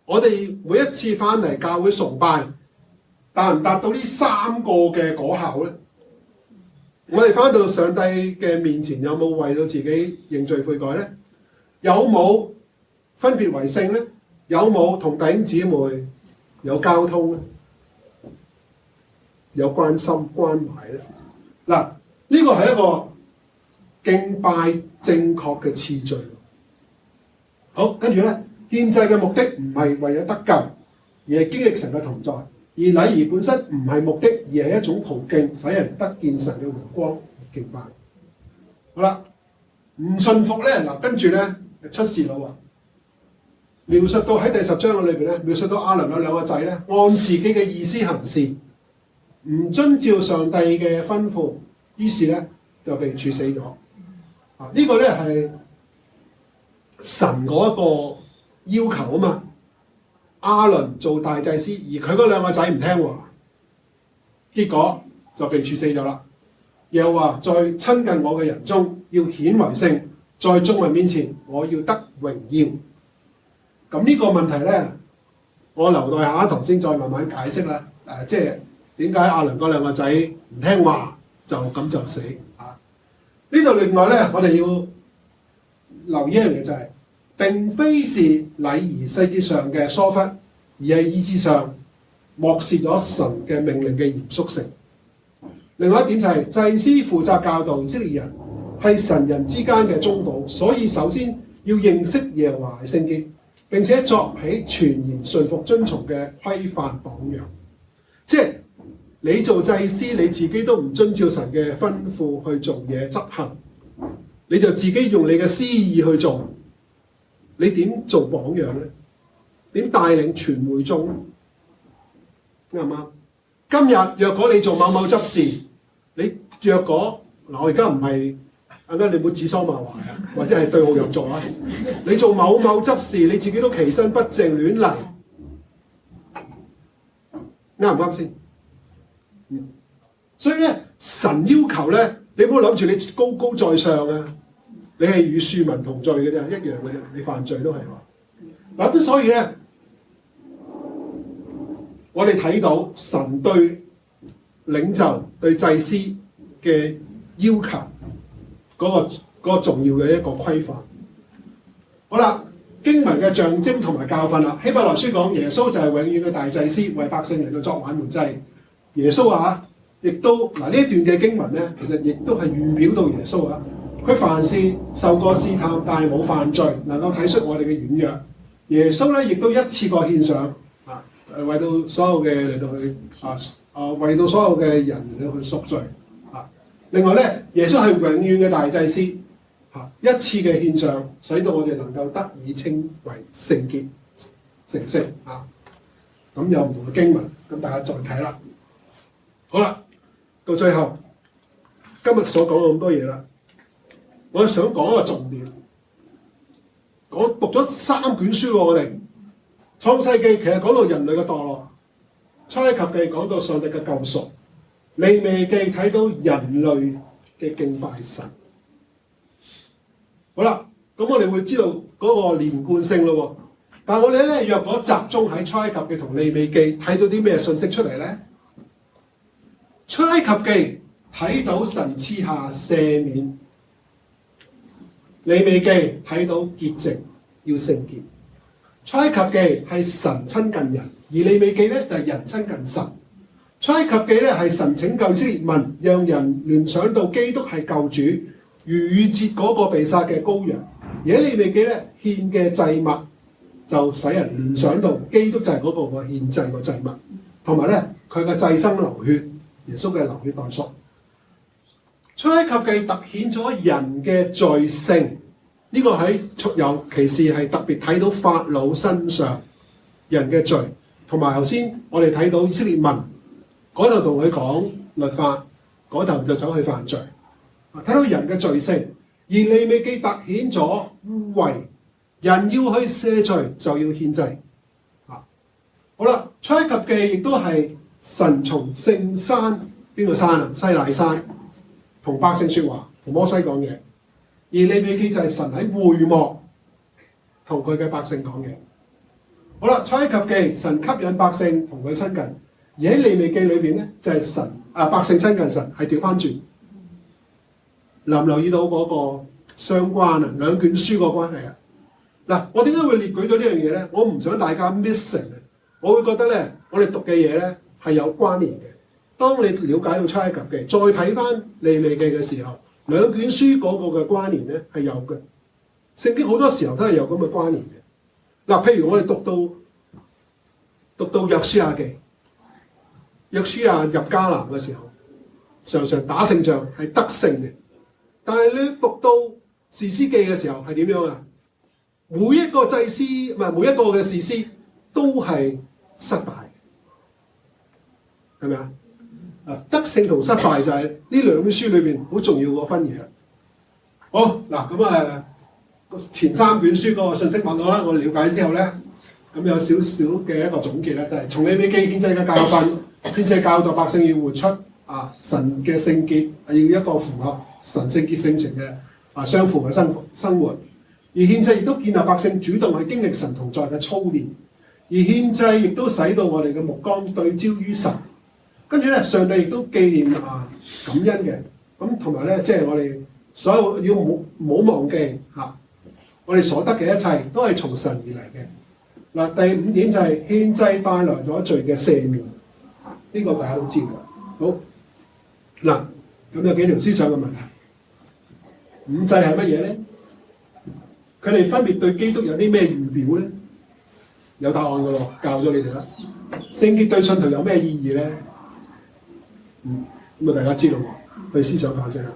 我哋每一次翻嚟教會崇拜，達唔達到呢3個嘅果效咧？我哋翻到上帝嘅面前，有冇為到自己認罪悔改咧？有冇分別為聖咧？有冇同弟兄姊妹有交通咧？有關心關懷咧？嗱，呢個係一個敬拜正確嘅次序。好，跟住咧，獻祭嘅目的唔係為咗得救，而係經歷神嘅同在；而禮儀本身唔係目的，而係一種途徑，使人得見神嘅榮光而敬拜。好啦，唔信服咧，嗱，跟住咧出事啦喎。描述到喺第10章嘅裏邊咧，描述到亞倫有2個仔咧，按自己嘅意思行事，唔遵照上帝嘅吩咐，於是咧就被處死咗。呢個咧係神嗰一個要求啊嘛。亞倫做大祭司，而佢嗰2個仔唔聽話，結果就被處死咗啦。又話在親近我嘅人中要顯為聖，在眾人面前我要得榮耀。咁呢個問題咧，我留待下一堂先再慢慢解釋啦。即係點解亞倫嗰2個仔唔聽話就咁就死啊？呢度另外咧，我哋要留意一樣嘢就係，並非是禮儀細節上嘅疏忽，而係意志上漠視咗神嘅命令嘅嚴肅性。另外一點就係，祭司負責教導以色列人，係神人之間嘅中保，所以首先要認識耶和華嘅聖潔，並且作起全然順服遵從嘅規範榜樣。即係你做祭司，你自己都唔遵照神嘅吩咐去做嘢執行，你就自己用你嘅私意去做，你點做榜樣咧？點帶領全會眾？啱唔啱？今日若果你做某某執事，你若果嗱，我而家唔係啱啱，你唔好指桑罵槐啊，或者係對號入座啊！你做某某執事，你自己都其身不正亂嚟，啱唔啱先？所以咧，神要求咧，你唔好諗住你高高在上啊！你係與庶民同罪嘅啫，一樣嘅，你犯罪都係話。嗱，咁所以咧，我哋睇到神對領袖、對祭司嘅要求嗰個重要嘅一個規範。好啦，經文嘅象徵同埋教訓啦。希伯來書講耶穌就係永遠嘅大祭司，為百姓嚟到作挽回祭。耶穌啊，亦都嗱呢一段嘅經文咧，其實亦都係預表到耶穌啊。佢凡事受過試探，但係冇犯罪，能夠體恤我哋嘅軟弱。耶穌咧亦都一次過獻上啊，為到所有嘅嚟到去為到所有嘅人嚟到去贖罪啊。另外咧，耶穌係永遠嘅大祭司嚇，一次嘅獻上，使到我哋能夠得以稱為聖潔成聖啊。咁有唔同嘅經文，咁大家再睇啦。好啦，到最後今日所講嘅咁多嘢啦。我想講一個重點，讀咗3卷書喎，我哋創世記其實講到人類嘅墮落，出埃及記講到上帝嘅救贖，利未記睇到人類嘅敬拜神。好啦，咁我哋會知道嗰個連貫性咯。但係我哋咧，若果集中喺出埃及記同利未記睇到啲咩信息出嚟咧？出埃及記睇到神賜下赦免。利未記睇到潔淨要聖潔，出埃及記係神親近人，而利未記咧就係人親近神。出埃及記咧係神拯救以色列民，讓人聯想到基督係救主，逾越節嗰個被殺嘅羔羊。而喺利未記咧獻嘅祭物就使人聯想到基督就係嗰個獻祭個祭物，同埋咧佢嘅祭牲流血，耶穌嘅流血代贖。出埃及記突顯咗人嘅罪性，呢、個喺尤其是係特別睇到法老身上人嘅罪，同埋頭先我哋睇到以色列民嗰度同佢講律法，嗰頭就走去犯罪。睇到人嘅罪性，而利未記突顯咗污穢，人要去赦罪就要獻祭。好啦，出埃及記亦都係神從聖山，邊個山啊？西乃山同百姓説話，同摩西講嘢。而利未記就係神喺會幕同佢嘅百姓講嘢。好啦，出埃及記神吸引百姓同佢親近，而喺利未記裏邊咧就係百姓親近神係調翻轉。留唔留意到嗰個相關啊？兩卷書個關係啊？嗱，我點解會列舉咗呢樣嘢咧？我唔想大家 missing 啊！我會覺得咧，我哋讀嘅嘢咧係有關聯嘅。當你了解到出埃及記，再睇翻利未記嘅時候，兩卷書嗰個嘅關聯咧係有嘅。聖經好多時候都係有咁嘅關聯嘅。嗱，譬如我哋讀到約書亞記，約書亞入迦南嘅時候，常常打勝仗係得勝嘅。但係你讀到士師記嘅時候係點樣啊？每一個祭司唔係每一個嘅士師都係失敗嘅，係咪啊？得勝同失敗就係呢兩本書裏邊好重要個分野。好嗱，咁前三卷書嗰個信息問我啦，我了解之後咧，咁有少少嘅一個總結咧，就係從利未記獻祭嘅教訓，獻祭教導百姓要活出神嘅聖潔，要一個符合神聖潔性情嘅相符嘅生活。而獻祭亦都建立百姓主動去經歷神同在嘅操練，而獻祭亦都使到我哋嘅目光對焦於神。跟住咧，上帝亦都紀念感恩嘅。咁同埋咧，即係我哋所有要唔好忘記我哋所得嘅一切都係從神而嚟嘅。嗱，第五點就係獻祭帶來咗罪嘅赦免，呢個大家都知㗎。好嗱，咁有幾條思想嘅問題。五祭係乜嘢咧？佢哋分別對基督有啲咩預表咧？有答案㗎咯，教咗你哋啦。聖潔對信徒有咩意義咧？咁大家知道喎，去思想反省啦。